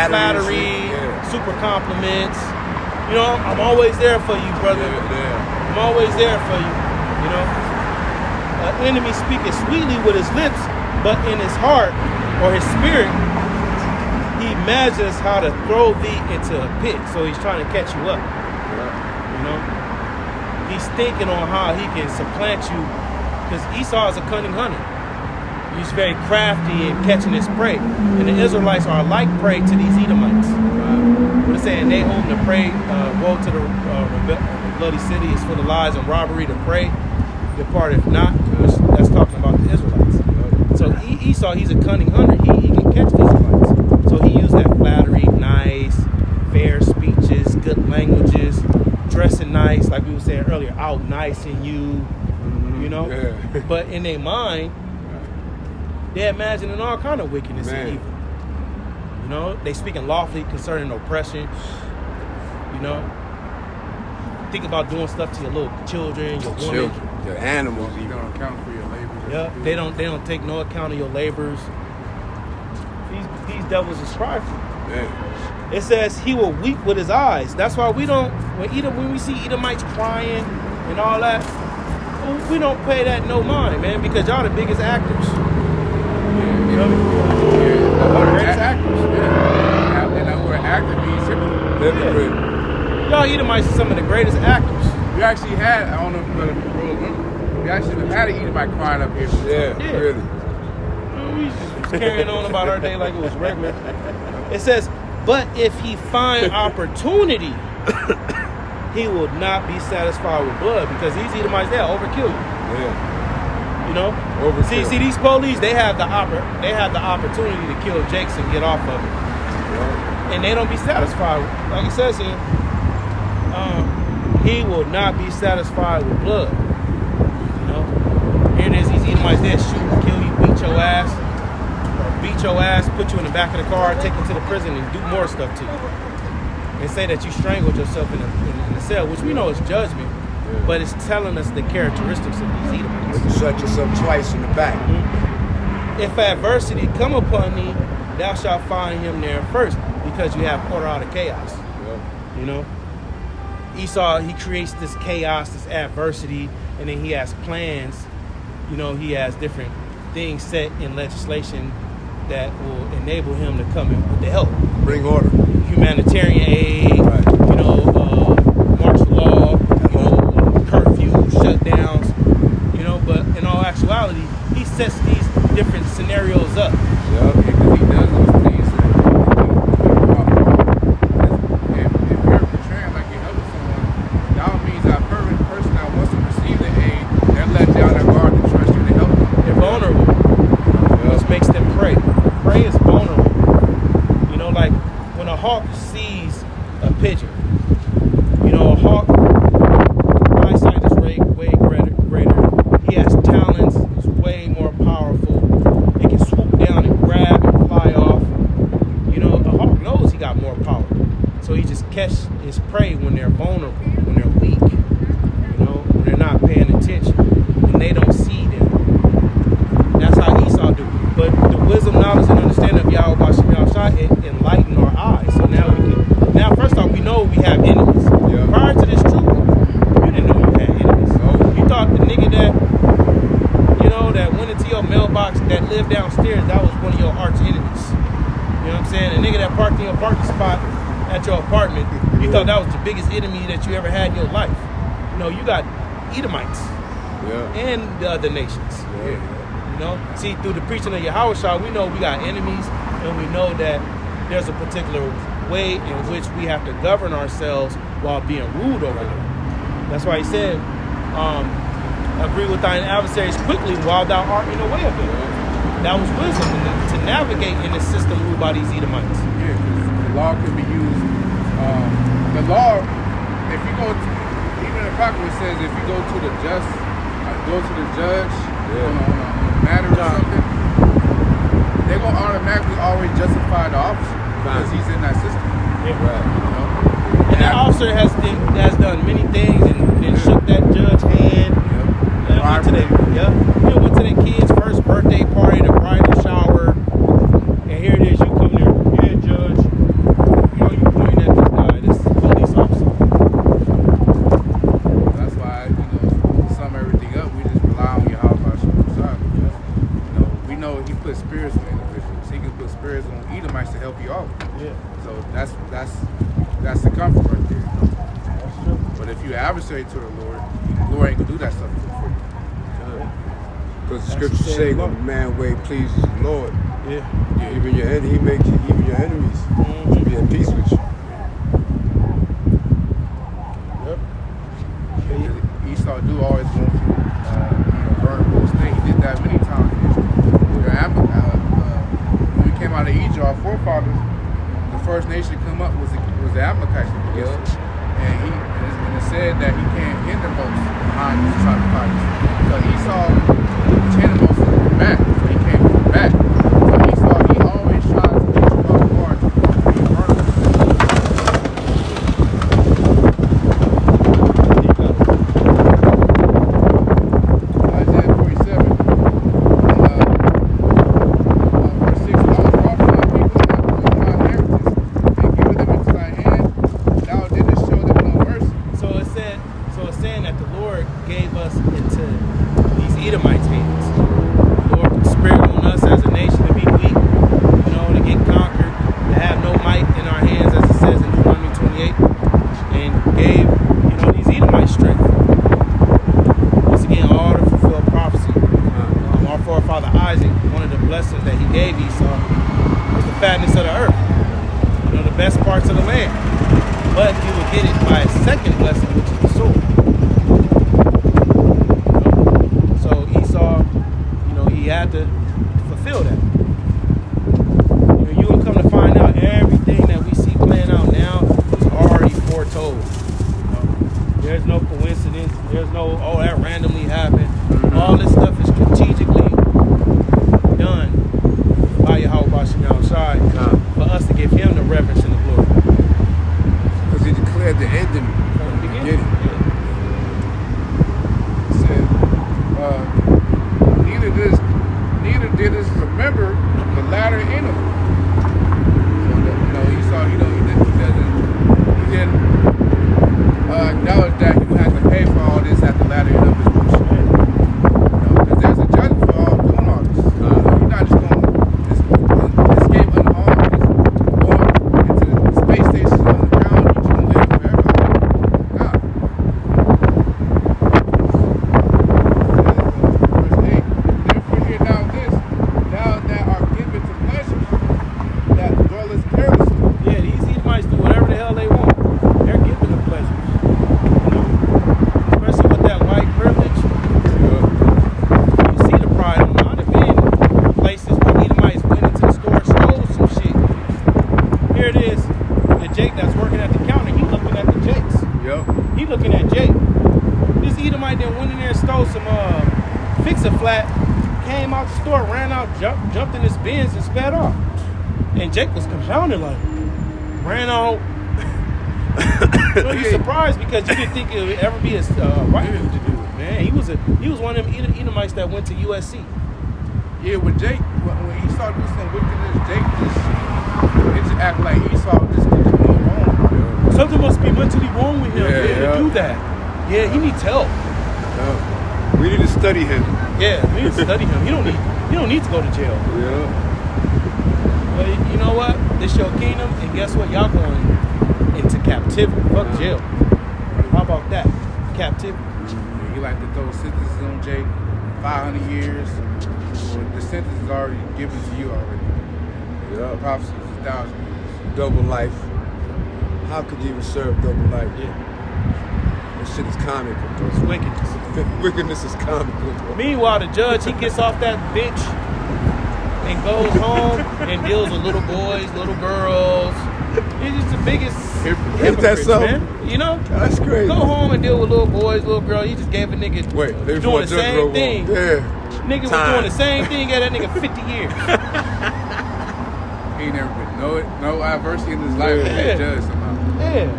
flattery, super compliments. I'm always there for you, brother. Yeah. I'm always there for you, An enemy speaketh sweetly with his lips, but in his heart or his spirit, he imagines how to throw thee into a pit. So he's trying to catch you up. He's thinking on how he can supplant you, because Esau is a cunning hunter. He's very crafty in catching his prey. And the Israelites are like prey to these Edomites. What it's saying, they whom the prey, woe to the bloody city is for the lies and robbery to prey. Depart if not, which that's talking about the Israelites. So Esau, he's a cunning hunter. He can catch the Israelites. So he used that flattery, nice, fair speeches, good languages, dressing nice, like we were saying earlier, out nice in you, Yeah. But in their mind, they're imagining all kind of wickedness and evil. They speaking lawfully concerning oppression. Think about doing stuff to your little children, your women. Your animals. You don't account for your labors. Yeah, they don't take no account of your labors. These devils is prideful. Yeah. It says he will weep with his eyes. That's why we don't when we see Edomites crying and all that, we don't pay that no mind, man, because y'all the biggest actors. You know what I mean? The greatest actors. Yeah. And that word actor means hypocrite. Y'all Edomites are some of the greatest actors. We actually had, I don't know if you're going to remember, we actually had an Edomite crying up here. Yeah, really. We just carrying on about our day like it was regular. It says, but if he find opportunity, he will not be satisfied with blood, because these Edomites, they'll overkill you. Yeah. Overkill. See these police, they have the opportunity to kill Jakes and get off of it. Yeah. And they don't be satisfied. Like it says here, he will not be satisfied with blood. Here it is, these Edomites, they'll shoot, kill you, beat your ass, put you in the back of the car, take you to the prison, and do more stuff to you. And say that you strangled yourself in the cell, which we know is judgment, but it's telling us the characteristics of these Edomites. You shut yourself twice in the back. If adversity come upon thee, thou shalt find him there first, because you have order out of chaos. Esau, he creates this chaos, this adversity, and then he has plans. He has different things set in legislation that will enable him to come in with the help. Bring order. Humanitarian aid, Right. martial different scenarios up. Yeah. Because he does those things. If you're portraying like you're helping someone, that means that person that wants to receive the aid, they're letting down their guard to trust you to help them. They're vulnerable. Which makes them prey. Prey is vulnerable. You know, like when a hawk sees a pigeon, you know, a hawk eyesight is way greater. He has talents, he's way more powerful. It can swoop down and grab and fly off. You know, a hawk knows he got more power. So he just catches his prey when they're vulnerable, when they're weak, you know, when they're not paying attention, when they don't see them. That's how Esau do it. But the wisdom, knowledge, and understanding of Yahweh Bashim Shai, it enlightened our eyes. So now first off, we know we have enemies. Yeah. Prior to this truth, you didn't know you had enemies. No. You thought the nigga that went into your mailbox that lived downstairs, that was one of your arch enemies. You know what I'm saying? The nigga that parked in your parking spot at your apartment, you thought that was the biggest enemy that you ever had in your life. You know, you got Edomites and the other nations. You know, see, through the preaching of Yahweh Shah, we know we got enemies, and we know that there's a particular way in which we have to govern ourselves while being ruled over them. That's why he said, agree with thine adversaries quickly while thou art in the way of them. That was wisdom to navigate in the system ruled by these Edomites. Yeah, because the law can be used. The law, if you go to, even in the Apocrypha says, if you go to the judge on a matter or something, they're going to automatically always justify the officer because he's in that system. Yeah. Right. You know? And that officer has done many things and shook that judge's hand. Went to their kids' first birthday party, the bridal shower, and here it is, you come there, yeah, judge, you know, you pointing at this guy, this police officer. That's why, you know, to sum everything up, we just rely on Yahweh Shah. You know, we know he put spirits on individuals. He can put spirits on Edomites to help you out. Yeah. So that's the comfort right there. That's true. But if you adversary to the Lord ain't gonna do that stuff for you. Because the scriptures say when a man way pleases the Lord, Yeah. even your enemy, he makes even your enemies to be at peace with you. Yep. Esau do always want to vulnerable state. He did that many times. When we came out of Egypt, our forefathers, the first nation to come up was the Amalekites. And it said that he came innermost behind his sacrifice. So Esau tended most of the back, so he came from the back. So Esau, he always tries to get you off guard to be vulnerable. Isaiah 47, verse 6, I was brought from my people and my inheritance, and given them into thy hand, thou didst show them no mercy. So it's saying that the Lord gave us into these Edomites' hands. The Lord spirit on us as a nation to be weak, you know, to get conquered, to have no might in our hands, as it says in Deuteronomy 28, and gave, you know, these Edomites strength. Once again, all to fulfill prophecy. Our forefather Isaac, one of the blessings that he gave Esau was the fatness of the earth, you know, the best parts of the land. But he would get it by a second blessing, which is the sword. So Esau, you know, he had to fulfill that. You know, you're going to come to find out everything that we see playing out now is already foretold. You know, there's no coincidence. There's no, oh, that randomly happened. All this stuff is strategically done by Yahweh Bashim Shai for us to give him the reverence and the glory. Because he declared the ending From the beginning. It said, neither did us remember the latter enemy. So that, you know, Esau, he didn't acknowledge that he would have to pay for all this at the latter end of his worship. You know, because there's a judgment for all doing all this. You're not just going to escape unharmed, just going into the space station on the ground and you can live forever. Nah. Jake. This Edomite then went in there and stole some Fix-A-Flat, came out the store, ran out, jumped in his Benz and sped off. And Jake was confounded, like, ran out. You know, you're surprised because you didn't think it would ever be a white dude to do it, man. He was one of them Edomites that went to USC. Yeah, with Jake, when Esau do some wickedness, Jake just act like Esau just did no wrong. Something must be mentally wrong with him to do that. Yeah, he needs help. We need to study him. Yeah, we need to study him. He don't need to go to jail. Yeah. But you know what? This your kingdom, and guess what? Y'all going into captivity. Fuck jail. How about that? Captivity. He like to throw sentences on Jake, 500 years. Well, the sentence is already given to you already. Yeah. Prophecy is 1,000 years. Double life. How could you even serve double life? Yeah. This shit is comical. It's wickedness. Wickedness is comical. Meanwhile, the judge, he gets off that bitch and goes home and deals with little boys, little girls. He's just the biggest hypocrite, man. You know? That's crazy. Go home and deal with little boys, little girls. He just gave a nigga doing the same thing. Yeah. Nigga was doing the same thing, gave that nigga 50 years. He ain't never been no adversity in his life to be a judge somehow. Yeah.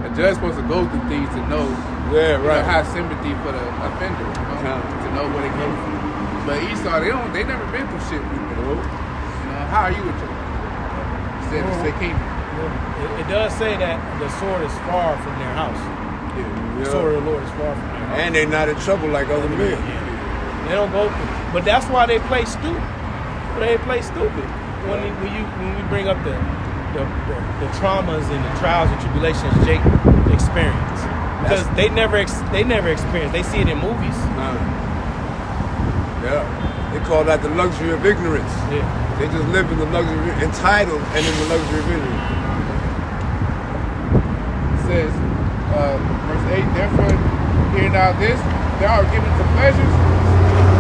A judge supposed to go through things to know, Yeah, you right. know, have sympathy for the offender, to know where they came from. But Esau, they never been through shit with them. You know, how are you with your say kingdom? It does say that the sword is far from their house. The sword of the Lord is far from their house. And they're not in trouble like other men. They don't go through. But that's why they play stupid. They play stupid when we bring up the traumas and the trials and tribulations Jake experienced. Because they never experienced. They see it in movies. Yeah. They call that the luxury of ignorance. Yeah. They just live in the luxury, entitled and in the luxury of ignorance. It says, verse 8, therefore, hear now this, they are given to pleasures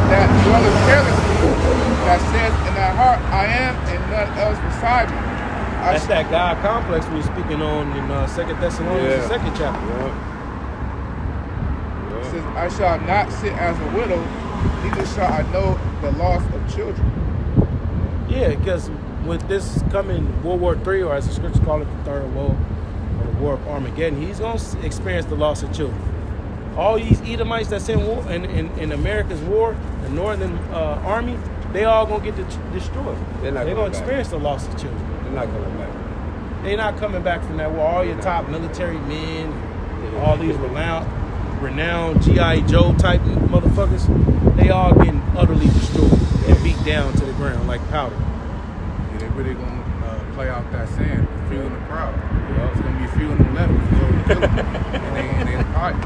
that dwelleth carelessly, that says in thy heart, I am, and none else beside me. That's that God complex we were speaking on in 2 Thessalonians, the 2nd chapter. It says, I shall not sit as a widow, neither shall I know the loss of children. Yeah, because with this coming World War III, or as the scriptures call it, the Third War, or the War of Armageddon, he's going to experience the loss of children. All these Edomites that's in war, in America's war, the Northern Army, they all going to get destroyed. They're going to experience the loss of children. They're not coming back. They're not coming back from that war. All your top military men, all these renowned G.I. Joe type motherfuckers, they all getting utterly destroyed and beat down to the ground like powder. Yeah, they really going to play out that saying, few in the crowd. It's going to be few in the left. And they probably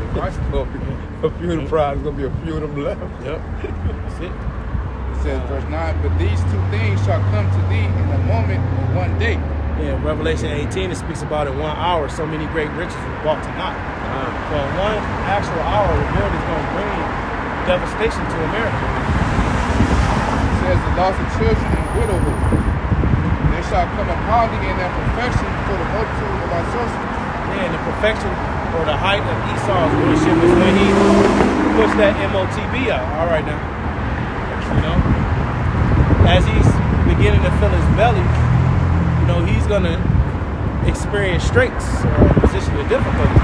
A few of the prize, going to be a few of them left. Yep. That's it. It says, verse 9, but these two things shall come to thee in a moment or one day. Yeah, Revelation 18, it speaks about in 1 hour, so many great riches were brought to naught. So in 1 actual hour, the Lord is going to bring devastation to America. It says, the loss of children and widowhood. They shall come upon thee in their perfection for the multitude of thy sorceries. Yeah, and the perfection or the height of Esau's worship is when he puts that MOTB out. All right now. You know? As he's beginning to fill his belly, you know, he's going to experience straits or a position of difficulty.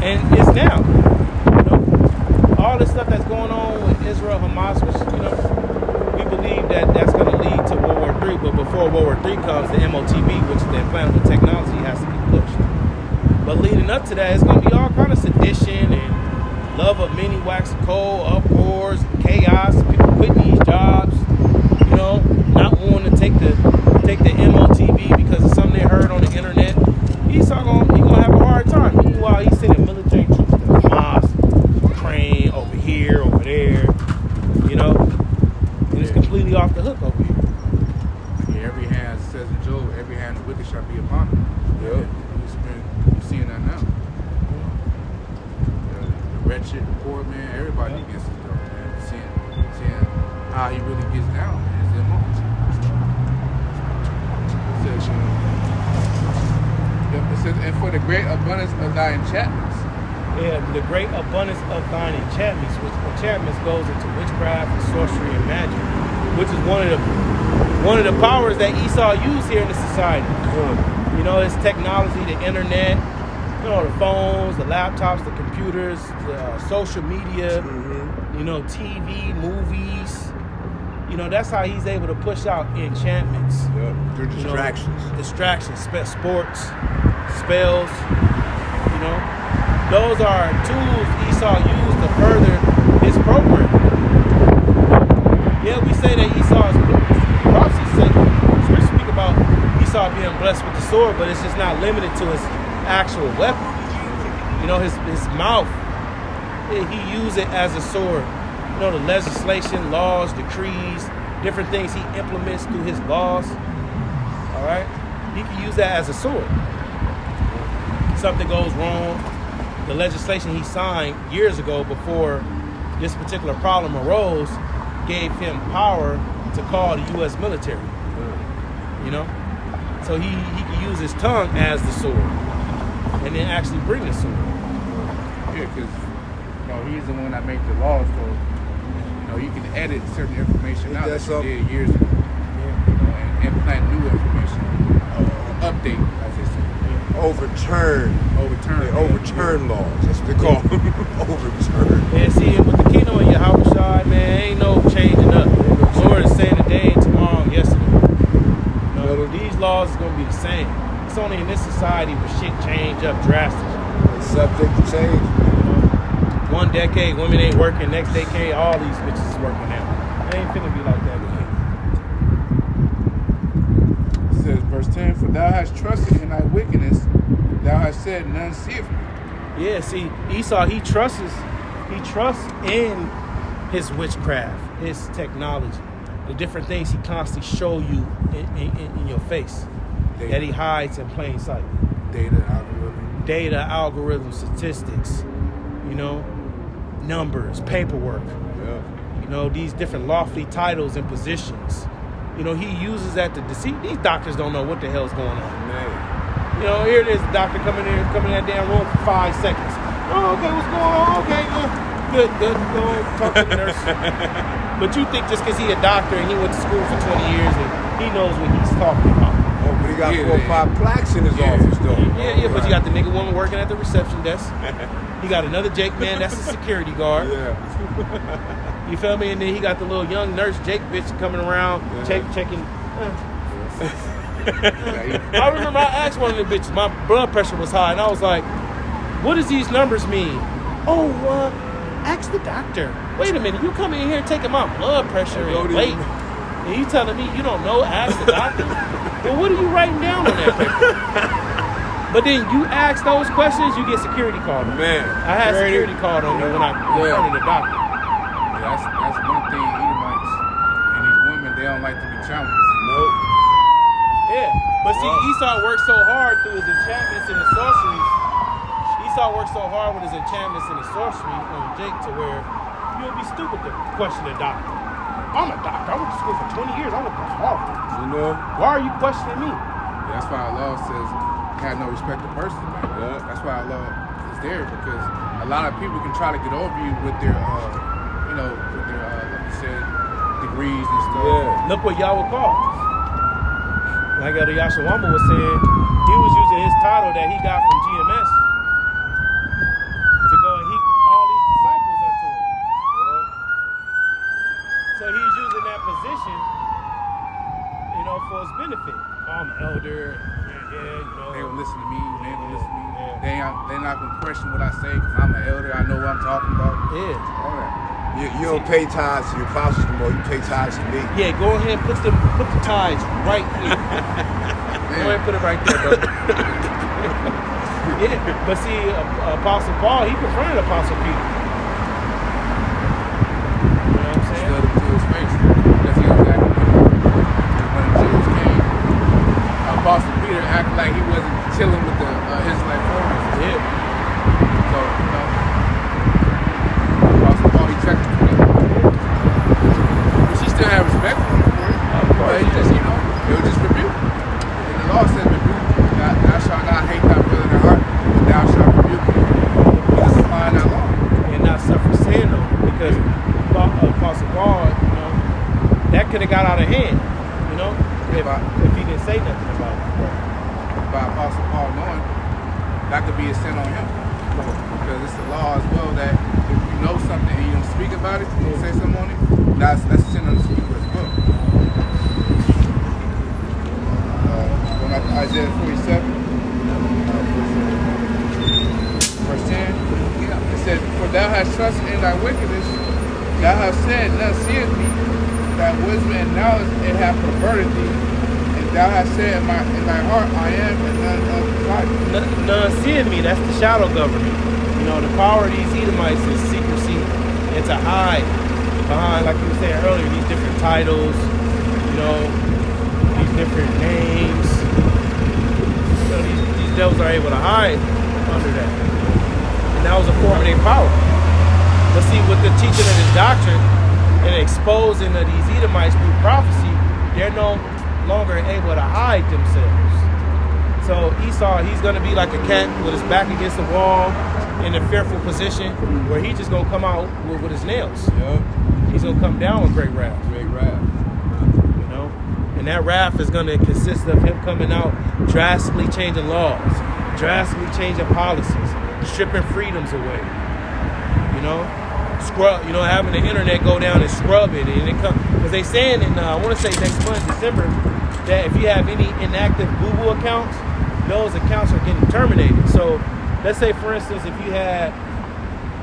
And it's now. You know? All this stuff that's going on with Israel, Hamas, which, you know, we believe that that's going to lead to World War III, but before World War III comes, the MOTB, which is the implantable technology, has to be pushed. But leading up to that, it's going to be all kind of sedition and love of many wax cold, uproars, chaos, people quitting these jobs, you know, not wanting to take the MOTB because of something they heard on the internet. He's gonna have a hard time. Meanwhile, he's sending military troops to Hamas, Ukraine, over here, over there, you know. And it's completely off the hook over here. Yeah, every hand, says in Job, every hand of wicked shall be upon him. Yep. We're seeing that now. The wretched, the poor man, everybody against it, though, man. Seeing how he really gets down, man. It's MO. It says, and for the great abundance of thy enchantments. Yeah, the great abundance of thine enchantments, which enchantments goes into witchcraft and sorcery and magic, which is one of the powers that Esau used here in the society. You know, it's technology, the internet, you know, the phones, the laptops, the computers, the social media, you know, TV, movies. You know, that's how he's able to push out enchantments. Through distractions. You know, distractions, sports, spells, you know. Those are tools Esau used to further his program. Yeah, we say that Esau's prophecy said, we speak about Esau being blessed with the sword, but it's just not limited to his actual weapon. You know, his mouth, he used it as a sword. You know, the legislation, laws, decrees, different things he implements through his laws. All right? He can use that as a sword. Something goes wrong. The legislation he signed years ago before this particular problem arose gave him power to call the U.S. military. You know? So he can use his tongue as the sword and then actually bring the sword. Yeah, because you know, he's the one that makes the laws, so you know, you can edit certain information out that you did years ago. You know, and implant new information. Update, as they say. Overturn laws. That's what they call them. Overturn. Yeah, see, with the kingdom of Yahweh, man, ain't no changing up. The Lord is saying today and tomorrow and yesterday. You know, these laws is going to be the same. It's only in this society where shit change up drastically. It's subject to change. You know, one decade, women ain't working. Next decade, all these bitches is working now. It ain't finna be like that again. It says, verse 10, for thou hast trusted in thy wickedness, thou hast said, none seeth me. Yeah, see, Esau, he trusts in his witchcraft, his technology, the different things he constantly show you in your face that he hides in plain sight. Data, algorithm, statistics, you know, numbers, paperwork, you know, these different lofty titles and positions. You know, he uses that to deceive. These doctors don't know what the hell's going on. Man. You know, here it is, the doctor coming in that damn room for 5 seconds. Oh, okay, what's going on? Okay, good. Go talk to the nurse. But you think just because he a doctor and he went to school for 20 years and he knows what he's talking about. Oh, but he got 4 or 5 plaques in his office, though. Yeah, but you got the nigga woman working at the reception desk. He got another Jake man, that's a security guard. Yeah. You feel me? And then he got the little young nurse Jake bitch coming around, checking. I remember I asked one of the bitches, my blood pressure was high, and I was like, what does these numbers mean? Oh, ask the doctor. Wait a minute, you come in here taking my blood pressure and weight, and you telling me you don't know, ask the doctor? Well, what are you writing down on that paper? But then you ask those questions, you get security called on. Man. I had security called on me when I confronted the doctor. Yeah, that's one thing Edomites and these women, they don't like to be challenged. Nope. Yeah, but see, Esau worked so hard through his enchantments and his sorceries. Esau worked so hard with his enchantments and his sorcery on Jake to where you'll be stupid to question a doctor. I'm a doctor. I went to school for 20 years. I went to Harvard. You know? Why are you questioning me? Yeah, that's why Allah says, have no respect to person. Man. That's why Allah is there, because a lot of people can try to get over you with their, like you said, degrees and stuff. Yeah. Look what Yahweh called. Like Elder Yashawamba was saying, he was using his title that he got from GMS to go and heap all these disciples unto him. So he's using that position, you know, for his benefit. Oh, I'm an elder, you know. They don't listen to me, they ain't gonna listen to me. Yeah. They're not gonna question what I say, because I'm an elder, I know what I'm talking about. Yeah. All that. You don't pay tithes to your apostles anymore. You pay tithes to me. Yeah, go ahead and put the tithes right here. Go ahead and put it right there, brother. Yeah, but see, Apostle Paul, he confronted Apostle Peter. You know what I'm saying? Stood him to his face, because he was acting when the Jews came. Apostle Peter acted like he wasn't chilling with the Israelite foreigners. Yeah. So, you know, Apostle Paul, he checked him for that. But she still had respect for him for it. But he just, you know, it was just rebuke. And the law said rebuke, thou shalt not hate thy brother in the heart. could have got out of hand, you know, if he didn't say nothing about it. By Apostle Paul knowing that could be a sin on him. Because it's the law as well that if you know something and you don't speak about it, you don't say something on it, that's a sin unto you as well. Going back to Isaiah 47, verse 10. It said, "For thou hast trusted in thy wickedness, thou hast said, none seeth me, thy wisdom and knowledge it hath perverted thee. And thou hast said in thy heart, I am, and none of life." None seeing me, that's the shadow government. You know, the power of these Edomites is secrecy and to hide behind, like you were saying earlier, these different titles, you know, these different names. You know, these devils are able to hide under that. And that was a form of their power. But see, with the teaching of this doctrine and exposing of these Edomites through prophecy, they're no longer able to hide themselves. So Esau, he's going to be like a cat with his back against the wall in a fearful position where he's just going to come out with his nails. Yep. He's going to come down with great wrath. Great wrath. You know? And that wrath is going to consist of him coming out, drastically changing laws, drastically changing policies, stripping freedoms away. You know? Scrub, you know, having the internet go down and scrub it. And it come, because they saying in, I want to say next month, December, that if you have any inactive Google accounts, those accounts are getting terminated. So let's say, for instance, if you had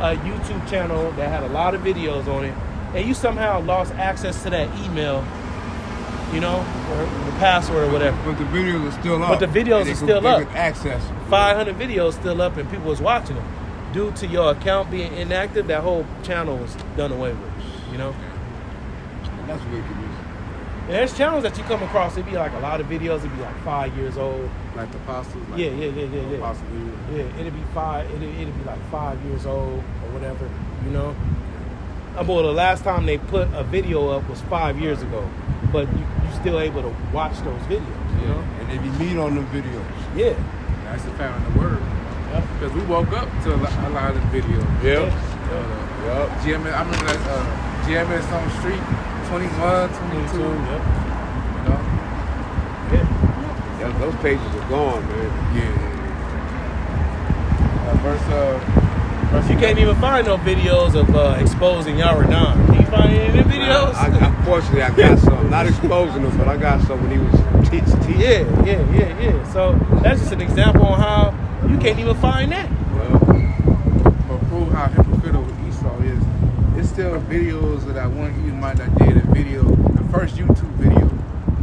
a YouTube channel that had a lot of videos on it, and you somehow lost access to that email, you know, or the password or whatever. But the videos are still up. But the videos are still up. They could access them. 500 videos still up and people was watching them. Due to your account being inactive, that whole channel was done away with, you know? That's wickedness. And there's channels that you come across, it'd be like a lot of videos, it'd be like 5 years old. Like the apostles. Like Yeah. Apostle Eve. Yeah, it'd be like 5 years old or whatever, you know? Well, the last time they put a video up was 5 years ago, but you're still able to watch those videos, you know? And they be meat on them videos. Yeah. That's the power in the word. Because we woke up to a lot of the videos. Yep. GMS, I remember that GMS on the street, 21, 22. Yep. You know? Yeah, those pages are gone, man. Yeah. Verse You can't even find no videos of exposing Yaradan. Can you find any of them videos? Unfortunately, I got some. Not exposing them, but I got some when he was teaching. Yeah. So that's just an example on how you can't even find that. But prove how hypocritical Esau is. It's still videos of that one Edomite that did a video, the first YouTube video.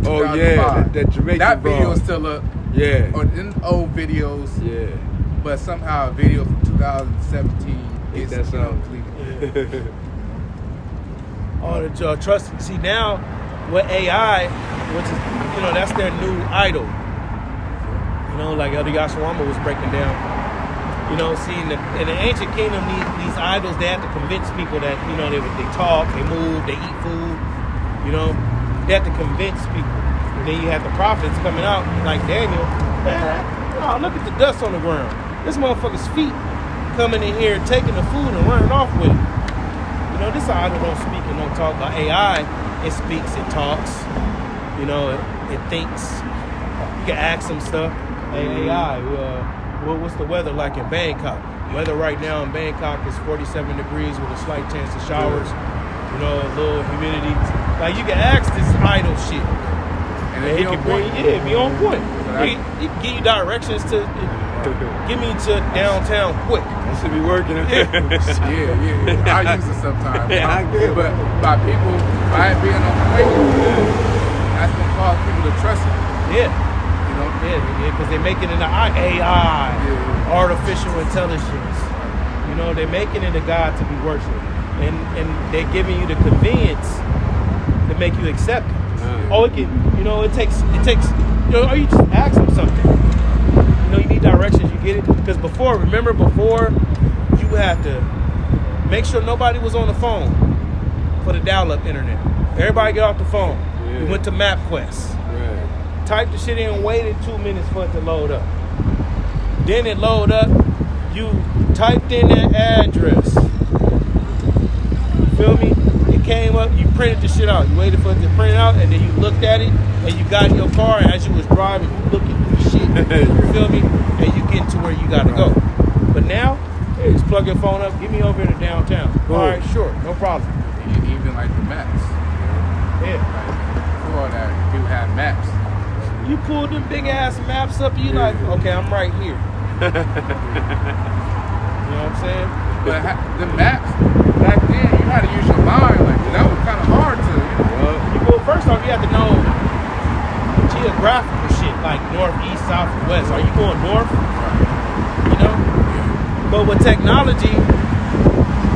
Oh yeah, that Jamaican That video broad. is still up. Yeah. Or in old videos. Yeah. But somehow a video from 2017 Ain't is that something? completed. Oh, the trust. See now, with AI, which is, you know, that's their new idol. You know, like Elder Yashawama was breaking down. You know, see, in the ancient kingdom, these idols, they had to convince people that, you know, they talk, they move, they eat food. You know, they had to convince people. And then you had the prophets coming out, like Daniel. Oh, look at the dust on the ground. This motherfucker's feet coming in here, taking the food and running off with it. You know, this idol don't speak and don't talk. But AI, it speaks, it talks. You know, it thinks. You can ask them stuff. Hey, AI, what's the weather like in Bangkok? Weather right now in Bangkok is 47 degrees with a slight chance of showers. You know, a little humidity. Like, you can ask this idol shit. And He can bring, yeah, be on point. He can give you directions to get me to downtown quick. That should be working. Yeah. I use it sometimes. Yeah, I get it. But by it being on Facebook, that's gonna cause people to trust it. Yeah, You know? yeah, because they make it into AI, artificial intelligence. You know, they're making it a god to be worshipped, and they're giving you the convenience to make you accept it. Oh, it can, you know, it takes, you know, or you just ask them something. You know, you need directions, you get it? Because remember before, you had to make sure nobody was on the phone for the dial-up internet. Everybody get off the phone. Yeah. We went to MapQuest. Right. Typed the shit in and waited 2 minutes for it to load up. Then it load up, you typed in that address. You feel me? It came up, you printed the shit out. You waited for it to print it out, and then you looked at it, and you got in your car, and as you was driving, you looking through shit. You feel me? And you get to where you gotta go. But now, hey, just plug your phone up, get me over here to downtown. Cool. All right, sure, no problem. Even like the maps. Yeah. Like before that, people had maps. You pull them big ass maps up, you like, okay, I'm right here. You know what I'm saying? But the maps back then, you had to use your mind. Like that was kind of hard to, Well, first off, you have to know geographical shit, like north, east, south, and west. Are you going north? You know? But with technology,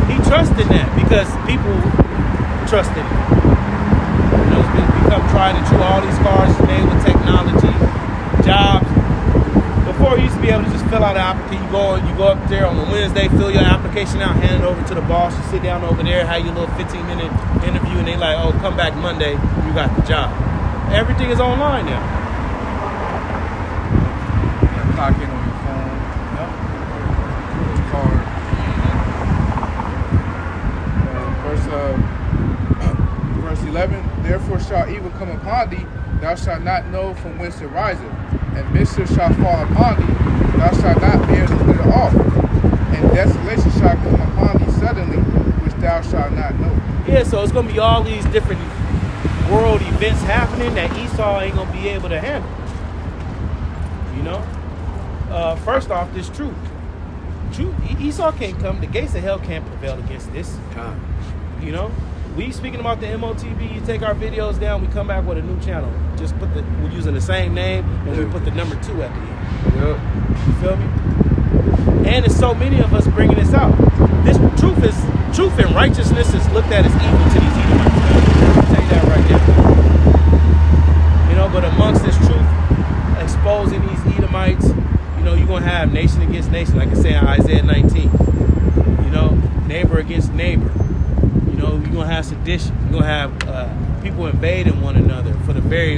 he trusted that because people trusted it. You know, it's become tried and true. All these cars are made with technology, jobs. Before, you used to be able to just fill out an application. You go up there on a Wednesday, fill your application out, hand it over to the boss. You sit down over there, have your little 15-minute interview, and they like, oh, come back Monday, you got the job. Everything is online now. you clock in on your phone, your card. Verse 11, therefore shall evil come upon thee, thou shalt not know from whence it riseth, and mischief shall fall upon thee, thou shalt not be able to put it off, and desolation shall come upon thee suddenly, which thou shalt not know. Yeah, so it's going to be all these different world events happening that Esau ain't going to be able to handle. You know? First off, this truth. Esau can't come. The gates of hell can't prevail against this. You know? We speaking about the MOTB, you take our videos down, we come back with a new channel. Just we're using the same name, and we put the number 2 at the end. Yep. You feel me? And there's so many of us bringing this out. This truth and righteousness is looked at as evil to these Edomites. I'll tell you that right there. You know, but amongst this truth, exposing these Edomites, you know, you're going to have nation against nation, like I say in Isaiah 19. You know, neighbor against neighbor. You know, you're going to have sedition. You're going to have people invading one another for being very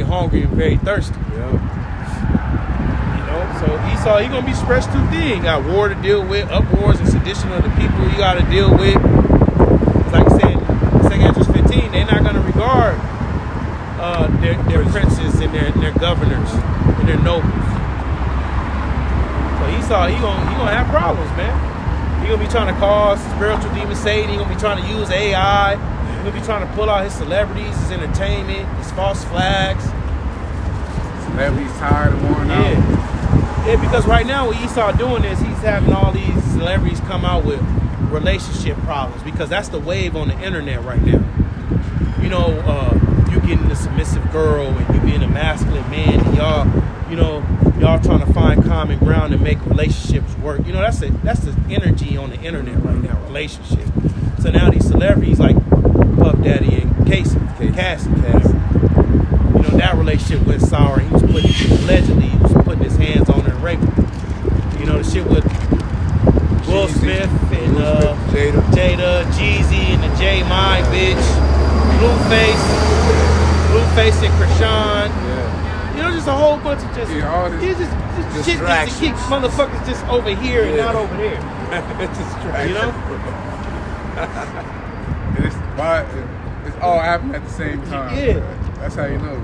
hungry and very thirsty. Yep. You know, so Esau, he gonna be stretched too thin. He got war to deal with, uproars and sedition of the people you gotta deal with. It's like I said, 2 Esdras 15, they're not gonna regard their princes and their governors and their nobles. So Esau, he gonna have problems, man. He gonna be trying to cause spiritual demon Satan. He gonna be trying to use AI. He's gonna be trying to pull out his celebrities, his entertainment, his false flags. Celebrities tired of worn out. Yeah, because right now what Esau doing is he's having all these celebrities come out with relationship problems because that's the wave on the internet right now. You know, you getting a submissive girl and you being a masculine man, and y'all trying to find common ground and make relationships work. You know, that's the energy on the internet right now, relationship. So now these celebrities like Puff Daddy and Cassie. You know, that relationship went sour. He was allegedly putting his hands on her and raping her. You know, the shit with Will Smith and Jada, Jeezy and the J My bitch, Blueface and Krishan. Yeah. You know, just a whole bunch of just shit just to keep motherfuckers just over here and not over there. Distraction. You know? It's all happening at the same time. Yeah. That's how you know.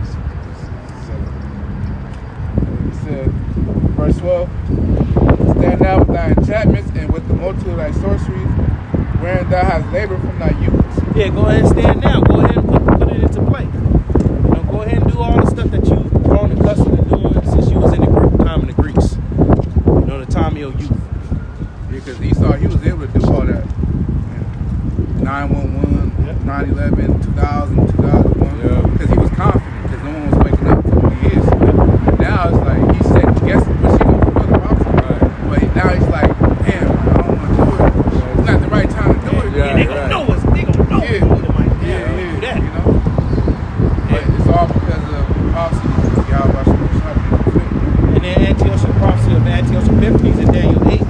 It said, verse 12, stand now with thy enchantments and with the multitude of thy sorceries, wherein thou hast labored from thy youth. Yeah, go ahead and stand now. Go ahead and put it into play. You know, go ahead and do all the stuff that you've grown accustomed to doing since you was in the time of the Greeks. You know, the time of your youth. Yeah, because Esau, he was able to do all that. 911, 9/11, 2000, 2001. Yeah. Because he was confident, because no one was waking up to who he is. Now it's like he's second guessing, what's he gonna fulfill the prophecy? Right. But now he's like, damn, I don't want to do it. It's not the right time to do it. Yeah, they gonna know us. They gonna know. Yeah. Who am I? Yeah, Do that. you know. But it's all because of the prophecy Yahweh was trying to fulfill. And then Antiochus, the prophecy of Antiochus Epiphanes in Daniel 8.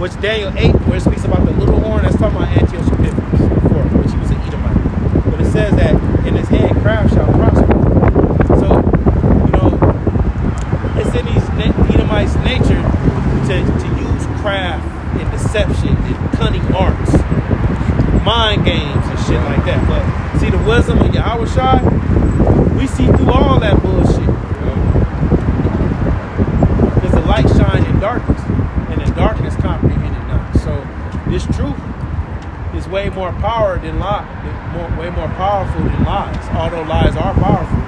Which Daniel 8, where it speaks about the little horn, that's talking about Antiochus Epiphanes before, which he was an Edomite. But it says that in his hand craft shall prosper. So, you know, it's in these Edomites' nature to use craft and deception and cunning arts, mind games and shit like that. But see the wisdom of Yahweh Shai, we see through all that bullshit. Because the light shine in darkness, and the darkness comprehend it not. So this truth is way more power than way more powerful than lies. Although lies are powerful,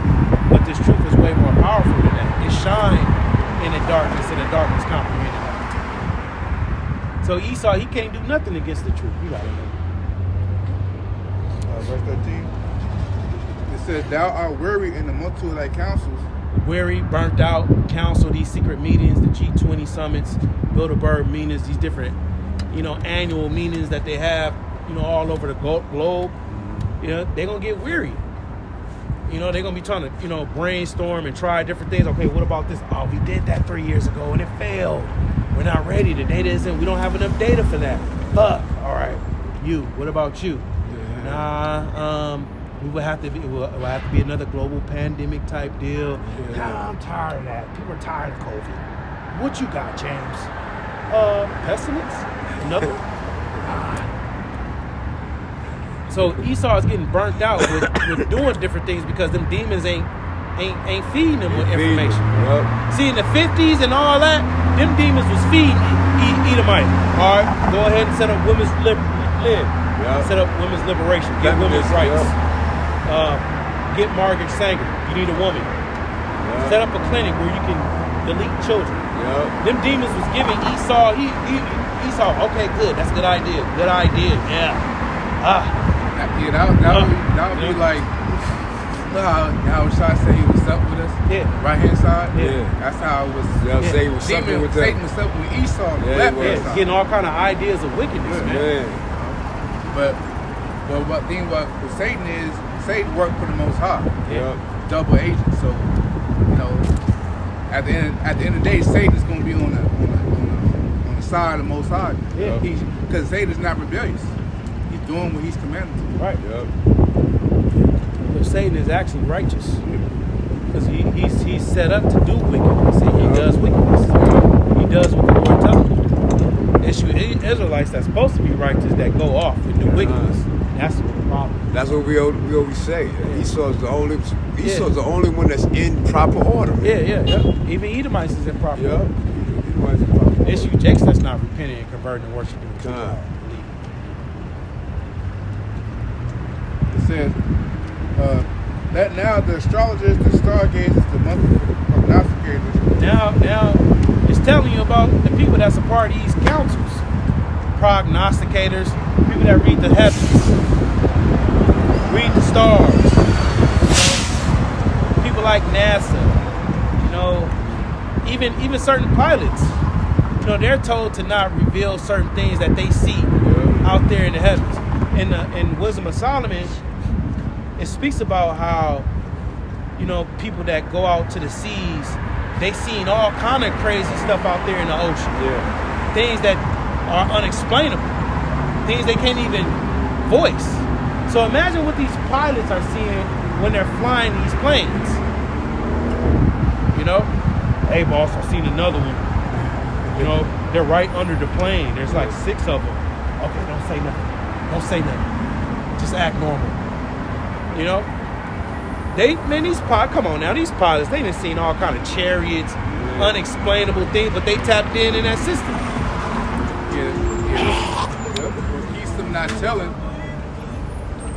but this truth is way more powerful than that. It shine in the darkness, and the darkness comprehend it not. So Esau, he can't do nothing against the truth. You gotta know. Verse 13. It says, "Thou art weary in the multitude of thy counsels." Weary, burnt out, counsel, these secret meetings, the G20 summits, Bilderberg meetings, these different, annual meetings that they have, all over the globe. They're going to get weary. They're going to be trying to, brainstorm and try different things. Okay, what about this? Oh, we did that 3 years ago and it failed. We're not ready. The data isn't, we don't have enough data for that. Fuck. All right. What about you? Nah, it will have to be another global pandemic type deal. Yeah. Nah, I'm tired of that. People are tired of COVID. What you got, James? Pestilence? Another? So Esau is getting burnt out with doing different things because them demons ain't feeding them with information. Yep. See, in the 50s and all that, them demons was feeding Edomite. All right, go ahead and set up women's set up women's liberation, get women's rights. Get Margaret Sanger. You need a woman. Yep. Set up a clinic where you can delete children. Yep. Them demons was giving Esau. Esau. Okay, good. That's a good idea. Good idea. Yeah. That would be like, how Shai said he was up with us? Yeah. Right hand side? Yeah. That's how it was. Say he was something with Satan was up with Esau. Yeah, Yeah, getting all kind of ideas of wickedness, man. But what thing with Satan is, Satan worked for the Most High. Yep. Double agent. So, at the end of the day, Satan is going to be on the side of the Most High. Yeah. Because Satan is not rebellious. He's doing what he's commanded to. Right. Yep. But Satan is actually righteous because he's set up to do wickedness, and he does wickedness. He does what the Lord tells him. Israelites that's supposed to be righteous that go off and do wickedness. That's the problem. That's what we always say. Esau's the only one that's in proper order. Yeah. Even Edomites is in proper order. Yep. Issue Jakes that's not repenting and converting and worshiping the true God. It says, that now the astrologers, the stargazers, the monthly prognosticators. Now it's telling you about the people that's a part of these councils. Prognosticators, people that read the heavens, read the stars. People like NASA, even certain pilots. They're told to not reveal certain things that they see out there in the heavens. In Wisdom of Solomon, it speaks about how, people that go out to the seas, they seen all kind of crazy stuff out there in the ocean. Yeah. Things that are unexplainable. Things they can't even voice. So imagine what these pilots are seeing when they're flying these planes. Hey boss, I seen another one. They're right under the plane. There's like 6 of them. Okay, don't say nothing. Just act normal. Come on now, these pilots, they done seen all kind of chariots, unexplainable things, but they tapped in that system. What keeps them not telling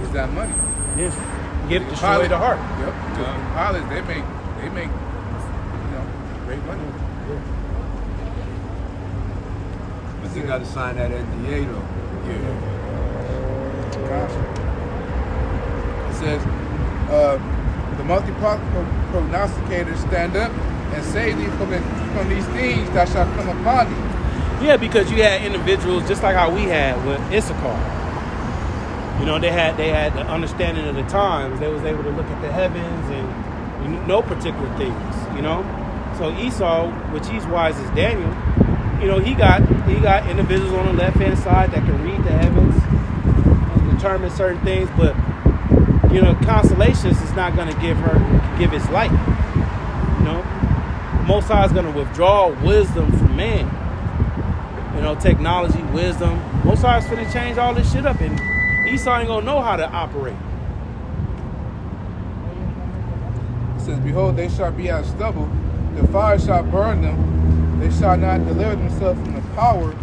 is that money. Yes. Get it destroy the heart. Yep. The pilots, they make great money. Yeah. But they got to sign that NDA though. It says, the multi-prognosticators stand up and save thee from these things that shall come upon thee. Yeah, because you had individuals just like how we had with Issachar. They had the understanding of the times. They was able to look at the heavens and know particular things. So Esau, which he's wise as Daniel, he got individuals on the left hand side that can read the heavens and determine certain things, but constellations is not going to give its light. Most High is going to withdraw wisdom from man. technology, wisdom. Most sides finna change all this shit up, and Esau ain't gonna know how to operate. It says, behold, they shall be as stubble. The fire shall burn them. They shall not deliver themselves from the power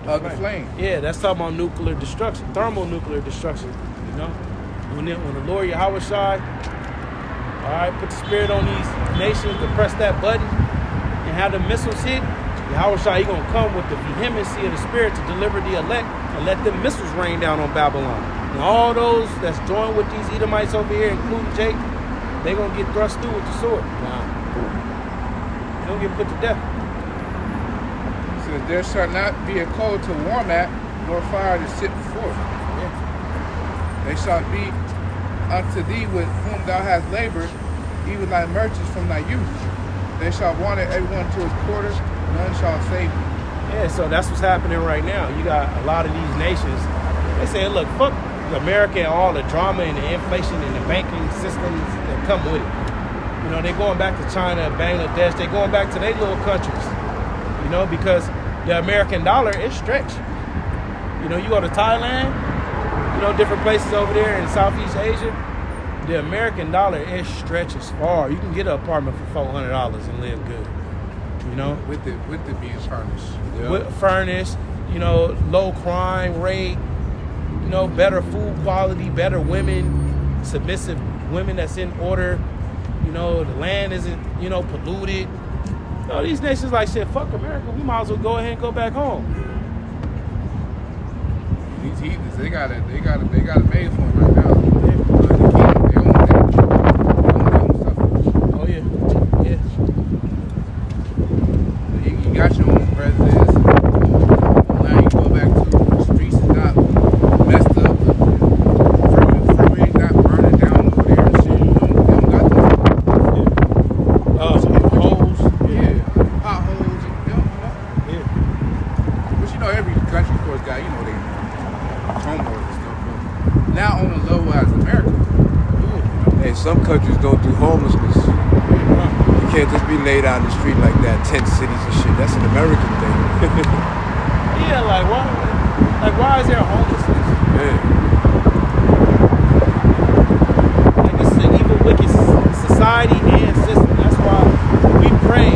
of the flame. Yeah, that's talking about nuclear destruction, thermonuclear destruction. When the Lord Yahweh Shai, all right, put the spirit on these nations to press that button and have the missiles hit, Yahweh Shai, he gonna come with the vehemency of the spirit to deliver the elect and let them missiles rain down on Babylon. And all those that's joined with these Edomites over here, including Jake, they gonna get thrust through with the sword. Wow. They gonna get put to death. It says, there shall not be a coal to warm at, nor fire to sit before. They shall be unto thee with whom thou hast labored, even thy merchants from thy youth. They shall wander everyone to his quarters, none shall save thee. Yeah, so that's what's happening right now. You got a lot of these nations, they say, look, fuck America and all the drama and the inflation and the banking systems that come with it. They're going back to China, Bangladesh, they're going back to their little countries, because the American dollar is stretched. You go to Thailand, different places over there in Southeast Asia, the American dollar is stretches far. You can get an apartment for $400 and live good. With it being furnished. Yeah. With furnished, low crime rate, better food quality, better women, submissive women that's in order. The land isn't, polluted. These nations like, shit, fuck America. We might as well go ahead and go back home. These heathens, they got it made for them right now. They own stuff. Oh yeah. You got your own presidents. Now you go back to the streets is not messed up. Freeway not burning down over there and shit. They don't got them. Holes. Yeah. Potholes. Yeah. But every country, of course, got, they homework and stuff. But now on the level as America. Hey, some countries don't do homelessness. You can't just be laid out in the street like that, tent cities and shit. That's an American thing. Yeah, why is there homelessness? Yeah. This is an evil, wicked society and system. That's why we pray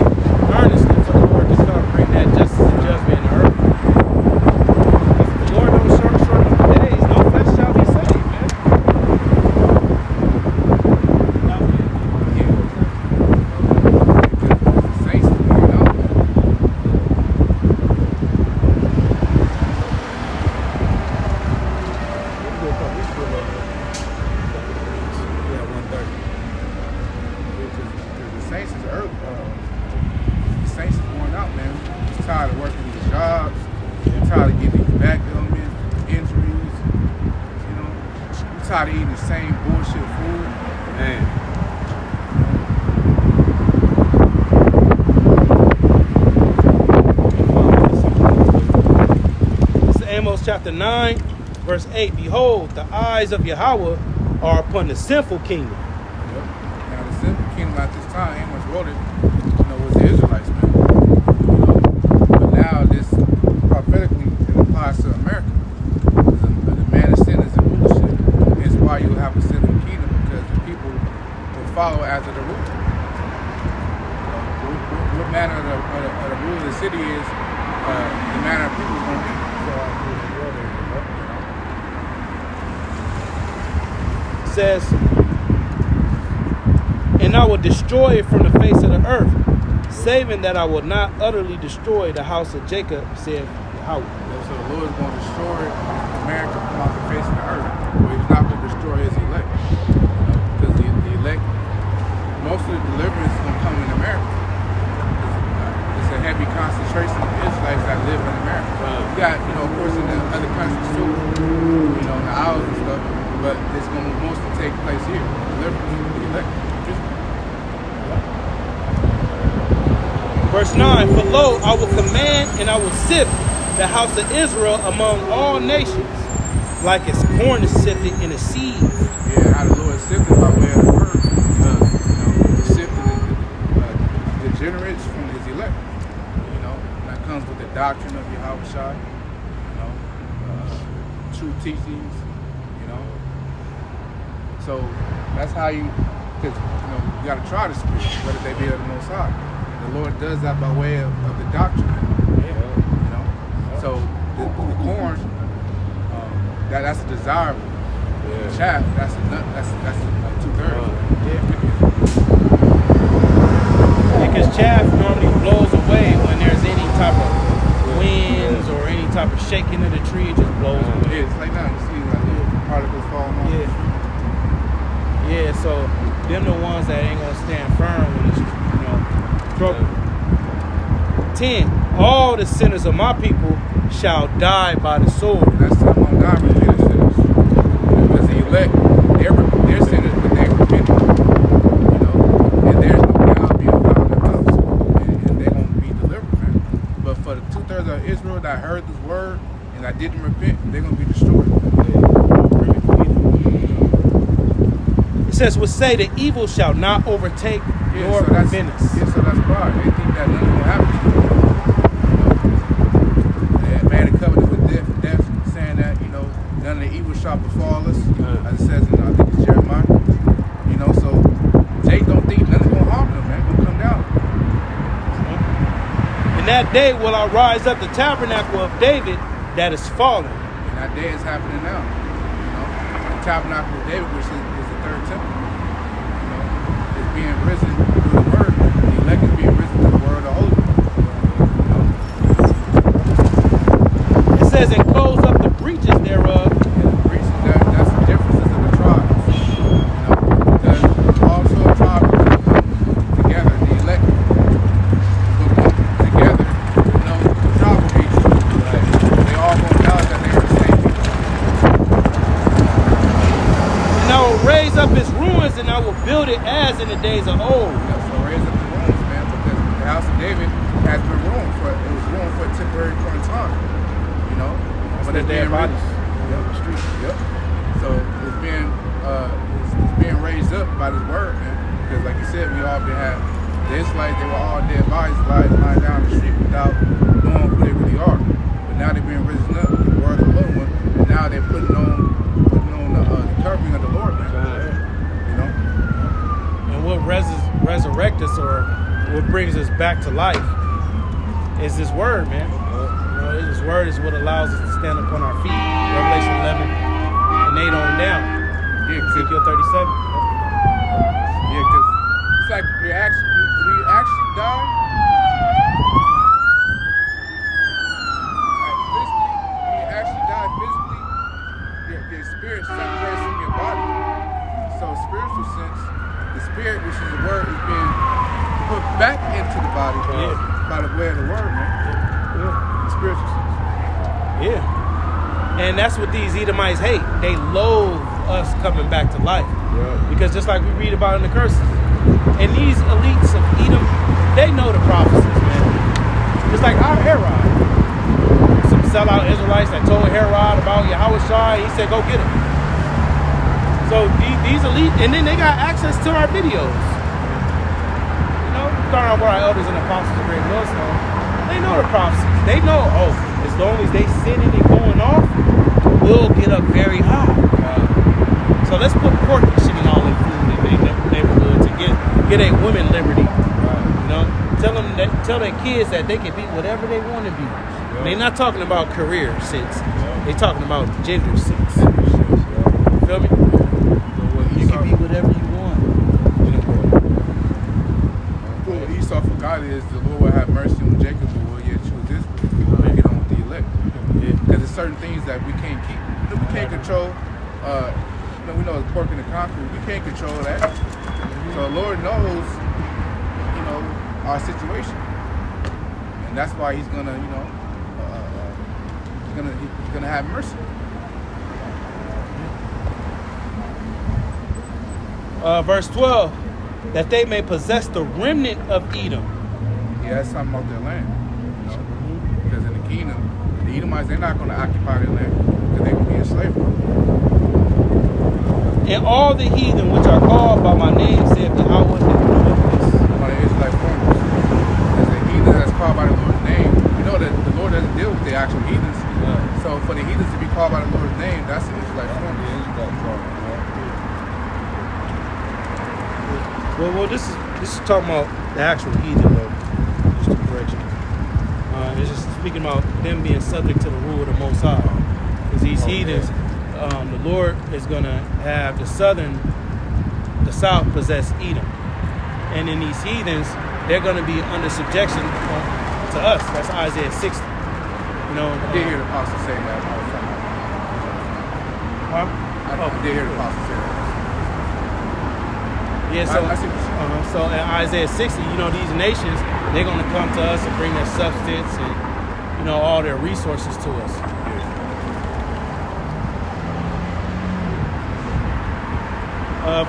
earnestly for the Lord to come, bring that justice and judgment in the earth. If the Lord don't shorten the days, no flesh shall be saved, man. Saints, the Saints is early. The Saints is going out, man. They're tired of working these jobs. They're tired of getting these back ailments, injuries. We're tired of eating the same bullshit food. Man. This is Amos chapter 9, verse 8. Behold, the eyes of Yahweh are upon the sinful kingdom. Now the sinful kingdom at this time, Amos wrote it, was the Israelites, man. But now this prophetically it applies to America. The man of sin is the rulership. It's why you have a sinful kingdom, because the people will follow after the ruler. What manner of the ruler of the city is, the manner of people is going to be. Says, and I will destroy it from the face of the earth, saving that I will not utterly destroy the house of Jacob, said Yahweh. So the Lord is going to destroy America from off the face of the earth, but he's not going to destroy his elect. Because the elect, most of the deliverance is going to come in America. It's a heavy concentration of Israelites that live in America. You got, of course, in the other countries too, in the Isles and stuff, but it's going to mostly take place here. Deliverance, the elect. Verse 9, for lo, I will command and I will sift the house of Israel among all nations, like as corn is sifted in a sieve. Yeah, how the Lord sifted by way of the word. Sifted the degenerates from his elect. comes with the doctrine of Yahweh Shai, true teachings, So that's how you, because you got to try the spirit, whether they be of the Most High. And the Lord does that by way of the doctrine. So the corn, that's a desirable. The chaff, that's a 2/3. Because chaff normally blows away when there's any type of winds or any type of shaking of the tree. It just blows away. It's like now you see like little particles falling off. Yeah, so them the ones that ain't gonna stand firm when it's trouble. 10. All the sinners of my people shall die by the sword. That's the Mount Diamond get sinners. Because the elect, they're sinners, but they're repentant. And there's no God being found in their house. And they're gonna be delivered, man. But for the 2/3 of Israel that heard this word and that didn't repent, they're gonna be destroyed. It says, "Would say the evil shall not overtake your business." Yeah, so that's pride. They think that nothing's gonna happen to you. That man had covenant with death, saying that none of the evil shall befall us, as it says in I think it's Jeremiah. So they don't think nothing's gonna harm them, man. Gonna come down. In that day will I rise up the tabernacle of David that is fallen. And that day is happening now. The tabernacle of David, which is the third temple, is being risen through the word. The elect is being risen through the word of the Holy One. It says, "And close up the breaches thereof." And the breaches, that's the differences of the tribes. Because also tribes will come together. The elect will come together. The tribal people, they all gonna acknowledge that they are the same people. And I will raise up its ruins, and I will build it as in the days of old. So raise up the ruins, man, because the house of David has been ruined for a temporary point in time. But it's being bodies. the street. Yep. So it's being raised up by this word, man. Because like you said, we all had the Israelites, they were all dead bodies lying down the street without knowing who they really are. But now they're being risen up with the word of the Lord one, and now they're putting on the covering of the Lord, man. And what resurrects us, or what brings us back to life, is this word, man. This word is what allows us to stand upon our feet. Revelation 11 and 8 on down. Yeah, Ezekiel 37. Yeah, because it's like we actually die. Physically, when you actually die physically, your spirit separates from your body. So, spiritual sense, the spirit, which is the word, is being put back into the body by the way of the word, man. In spiritual sense. Yeah. And that's what these Edomites hate. They loathe us coming back to life. Because just like we read about in the curses. And these elites of Edom, they know the prophecies, man. Just like our Herod. Some sellout Israelites that told Herod about Yahweh Shai, he said, go get him. So these elite, and then they got access to our videos. Starting off with our elders and apostles of Great Millstone, they know the prophecies. They know, as long as they sinning and going off, we'll get up very high. So let's put pork and shit in all their food in their neighborhood to get a women liberty. Tell their kids that they can be whatever they want to be. They're not talking about career sense. They're talking about gender sense. Feel me? You can be whatever you want. What Esau forgot is the Lord will have mercy on Jacob, but will yet choose Israel. We'll get on with the elect. Because there's certain things that we can't keep. We can't control. We know it's pork in the concrete. We can't control that. So the Lord knows, our situation, and that's why He's gonna, He's gonna have mercy. Verse 12, that they may possess the remnant of Edom. Yeah, that's something about their land. Because in the kingdom, the Edomites, they're not going to occupy their land because they're going to be in slavery. And all the heathen which are called by my name, saith Yahweh, that do this. By the Israelite foreigners. There's a heathen that's called by the Lord's name. We know Well, this is talking about the actual heathen, though. Just a correction. It's just speaking about them being subject to the rule of the Most High. Because these heathens, the Lord is going to have the south possess Edom. And in these heathens, they're going to be under subjection to us. That's Isaiah 60. You know, I did hear the apostle say that. I did hear the apostle say that. Yeah, so in Isaiah 60, you know, these nations, they're going to come to us and bring their substance and, you know, all their resources to us.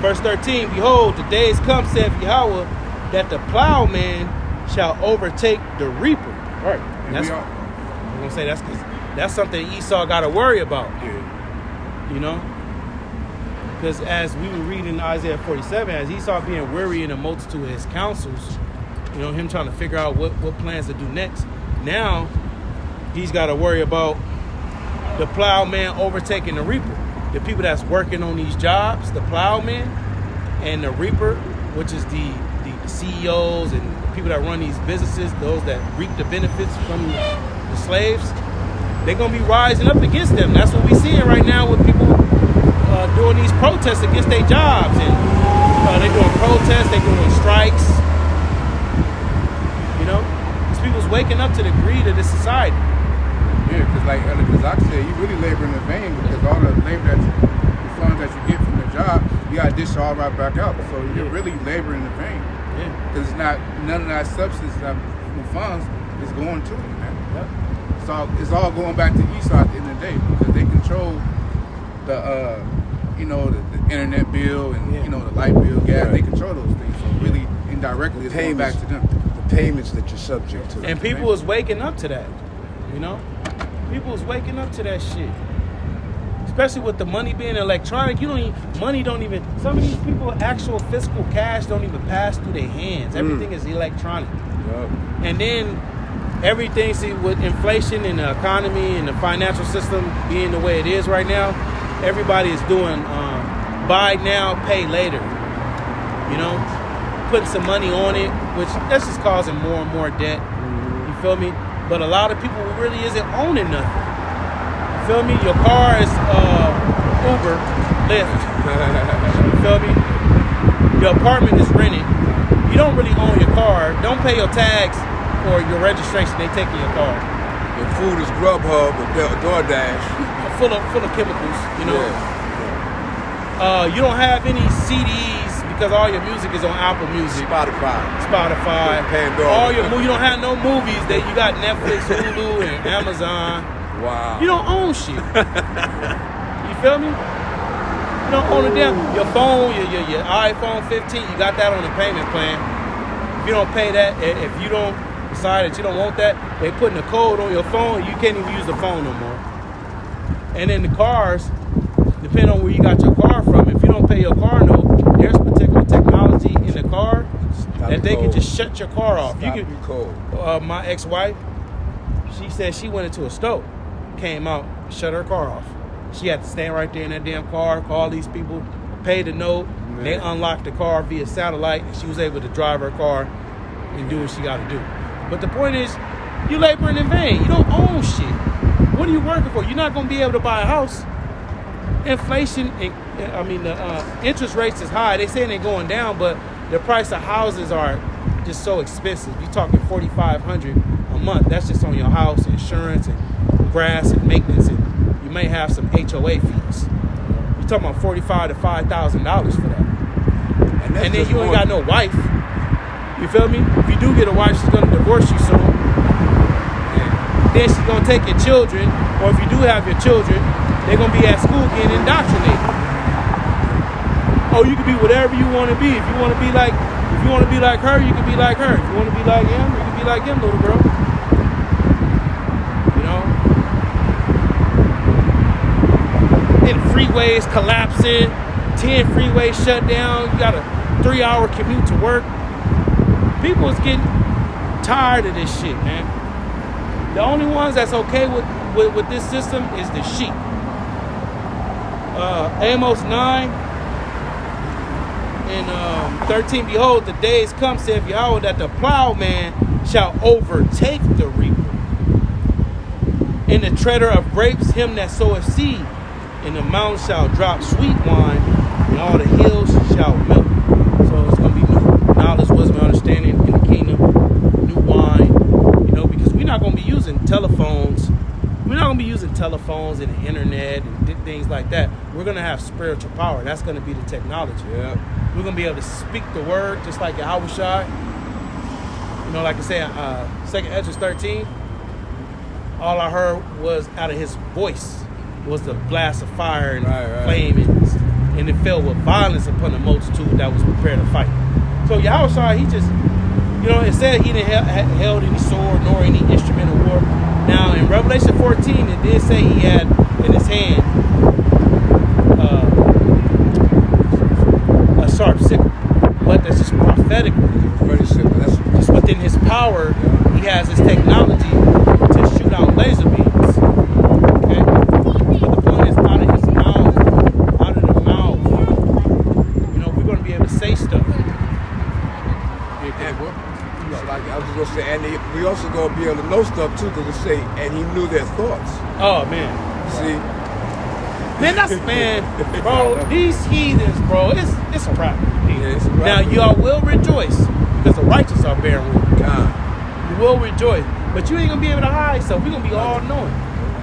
Verse 13, behold, the days come, saith Yahweh, that the plowman shall overtake the reaper. Right. That's, I'm going to say that's something Esau got to worry about. Yeah. You know? Because as we were reading in Isaiah 47, as Esau being weary in a multitude of his counsels, you know, him trying to figure out what plans to do next, now he's got to worry about the plowman overtaking the reaper. The people that's working on these jobs, the plowman and the reaper, which is the CEOs and the people that run these businesses, those that reap the benefits from the slaves, they're going to be rising up against them. That's what we're seeing right now with people doing these protests against their jobs. And they're doing protests, they're doing strikes. You know? These people's waking up to the greed of this society. Yeah, because I said, you really laboring in vain because all the labor the funds that you get from the job, you got to dish all right back out. So you're really laboring in vain. Yeah. Because it's not, none of that substance, that funds is going to it, man. Yep. It's all going back to Esau at the end of the day because they control the, the internet bill and, the light bill, gas. Right. They control those things. So really, indirectly, it's going back to them. The payments that you're subject to. And people is waking up to that, you know? People is waking up to that shit. Especially with the money being electronic. Money don't even, some of these people, actual physical cash don't even pass through their hands. Everything is electronic. Yep. And then everything, see, with inflation and the economy and the financial system being the way it is right now, everybody is doing buy now, pay later. You know? Putting some money on it, which that's just causing more and more debt. You feel me? But a lot of people really isn't owning nothing. You feel me? Your car is Uber, Lyft. You feel me? Your apartment is rented. You don't really own your car. Don't pay your tax or your registration. They taking your car. Your food is Grubhub or DoorDash. Full of chemicals, you know. Yeah. You don't have any CDs because all your music is on Apple Music, Spotify, Pandora. All your you don't have no movies. That you got Netflix, Hulu, and Amazon. Wow. You don't own shit. You feel me? You don't own a damn. Your phone, your iPhone 15, you got that on the payment plan. If you don't pay that, if you don't decide that you don't want that, they putting a code on your phone. You can't even use the phone no more. And then the cars, depending on where you got your car from, if you don't pay your car note, there's particular technology in the car that they can just shut your car off. My ex-wife, she said she went into a store, came out, shut her car off. She had to stand right there in that damn car, call these people, pay the note. Man. They unlocked the car via satellite, and she was able to drive her car and do what she got to do. But the point is, you laboring in vain. You don't own shit. What are you working for? You're not going to be able to buy a house. Inflation, the interest rates is high. They saying they're going down, but the price of houses are just so expensive. You're talking $4,500 a month. That's just on your house, insurance, and grass, and maintenance, and you may have some HOA fees. You're talking about $45,000 to $5,000 for that. And then you ain't got no wife. You feel me? If you do get a wife, she's gonna divorce you soon. Then she's gonna take your children, or if you do have your children, they're gonna be at school getting indoctrinated. Oh, you can be whatever you want to be. If you want to be like her, you can be like her. If you want to be like him, you can be like him, little girl. You know. And freeways collapsing, 10 freeways shut down. You got a 3-hour commute to work. People is getting tired of this shit, man. The only ones that's okay with this system is the sheep. Amos 9, in 13, behold, the days come, saith Yahweh, that the plowman shall overtake the reaper, and the treader of grapes him that soweth seed, and the mountains shall drop sweet wine, and all the hills shall melt. So it's going to be new knowledge, wisdom, understanding in the kingdom, new wine, you know, because we're not going to be using telephones. We're not going to be using telephones and the internet and things like that. We're going to have spiritual power. That's going to be the technology. Yeah. We're going to be able to speak the word just like Yahweh Shai. You know, like I said, 2 Ezra 13, all I heard was out of his voice was the blast of fire and flame, and it fell with violence upon the multitude that was prepared to fight. So Yahweh Shai, he just, you know, it said he didn't held any sword nor any instrument of war. Now, in Revelation 14, it did say he had in his hand a sharp sickle, but that's just prophetic. Very simple. That's Just within his power, he has his technology to shoot out laser beams. Okay? But the point is, out of his mouth, out of the mouth, you know, we're going to be able to say stuff. like I was just gonna say, and we also gonna be able to know stuff too, because it say, and he knew their thoughts. Oh man, See, man, that's man, bro. These heathens, bro, it's a problem. it's a Now problem. y'all will rejoice because the righteous are bearing with you. God. You will rejoice, but you ain't gonna be able to hide stuff. We're gonna be all knowing.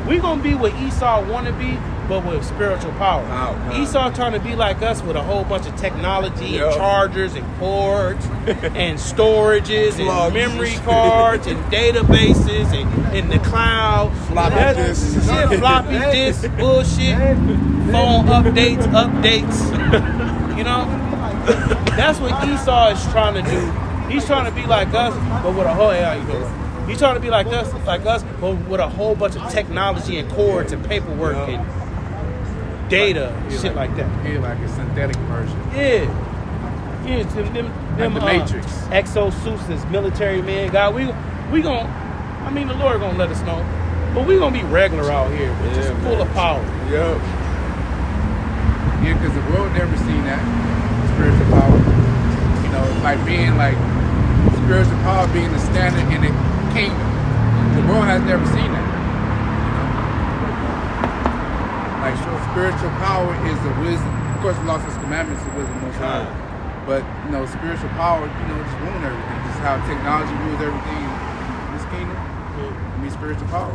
We're gonna be what Esau want to be, but with spiritual power. Esau trying to be like us with a whole bunch of technology and chargers and cords and storages and memory cards and databases and in the cloud. Floppy disks. Shit, floppy disks, bullshit, phone updates. You know? That's what Esau is trying to do. He's trying to be like us, but with a whole He's trying to be like us, but with a whole bunch of technology and cords and paperwork and data, shit like that. Yeah, like a synthetic version. Yeah, them the Matrix. exosuits, military men. God, we gon'. I mean, the Lord gonna let us know, but we gonna be regular out here, man, just full of power. Yep. Yeah, because the world never seen that spiritual power. You know, like being like spiritual power being the standard in the kingdom. The world has never seen that. Like spiritual power is the wisdom. Of course, the laws and commandments is wisdom most high. But you know, spiritual power, you know, just ruling everything. Just how technology rules everything in this kingdom. I mean, spiritual power.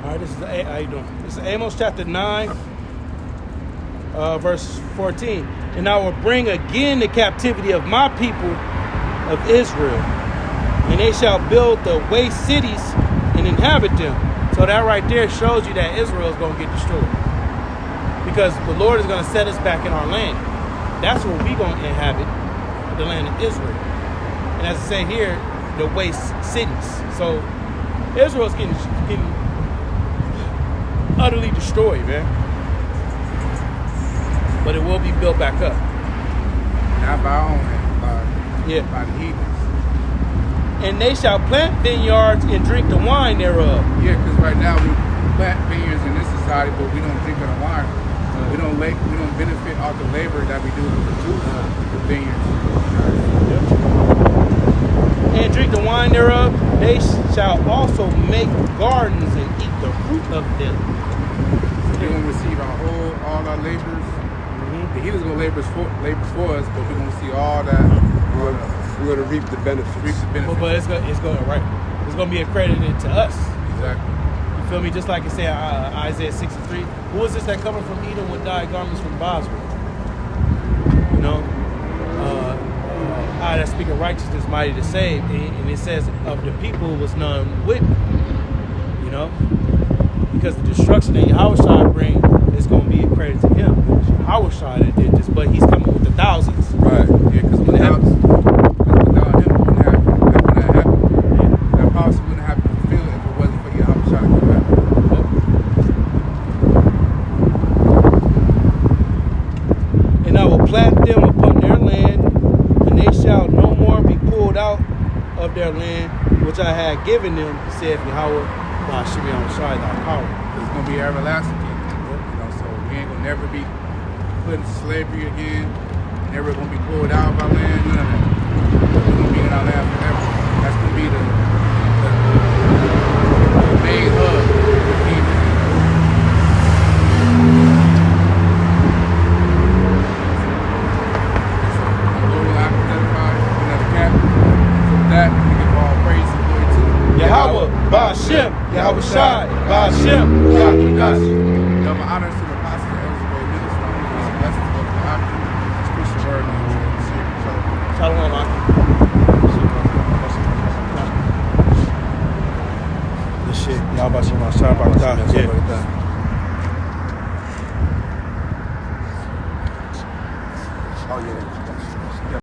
All right, how you doing? This is Amos chapter 9, verse 14. And I will bring again the captivity of my people of Israel, and they shall build the waste cities and inhabit them. So that right there shows you that Israel is going to get destroyed, because the Lord is going to set us back in our land. That's where we're going to inhabit, the land of Israel. And as I say here, the waste cities. So Israel's getting utterly destroyed, man. But it will be built back up. Not by our own hand, by the heathens. And they shall plant vineyards and drink the wine thereof. Yeah, because right now we plant vineyards in this society, but we don't drink of the wine. We don't benefit off the labor that we do to produce the vineyards. And drink the wine thereof. They shall also make gardens and eat the fruit of them. We're going to receive all our labors. The heathens going to labor for us, but we're going to see all that. We're going to reap the benefits. But it's going to be accredited to us. Exactly. You feel me? Just like it said Isaiah 63. Who is this that coming from Edom with dyed garments from Basra? You know? I that speak of righteousness mighty to save. And it says, of the people was none with me. You know? Because the destruction that Yahushua bring is going to be a credit to him. Yahushua that did this, but he's coming with the thousands. Right. Yeah, because without him, it wouldn't happen. That policy wouldn't have been fulfilled if it wasn't for Yahushua to come back. And I will plant them of their land, which I had given them, saith Yahweh, Ba'ashem Yahushua, thy power. It's gonna be everlasting kingdom. You know, so we ain't gonna never be put into slavery again. Never gonna be pulled out of our land. None of that. We're gonna be in our land forever. That's gonna be the main hub of the kingdom. That we give all praise and glory to Yahweh, Ba'ashem, Yahushua, Ba'ashem, Rakadash. double honors to the apostle and elders of the minister. Peace and blessings of the doctor. It's Christian word and it's here. Shalom, Aki. This shit, y'all about to see my shot about that. Yeah.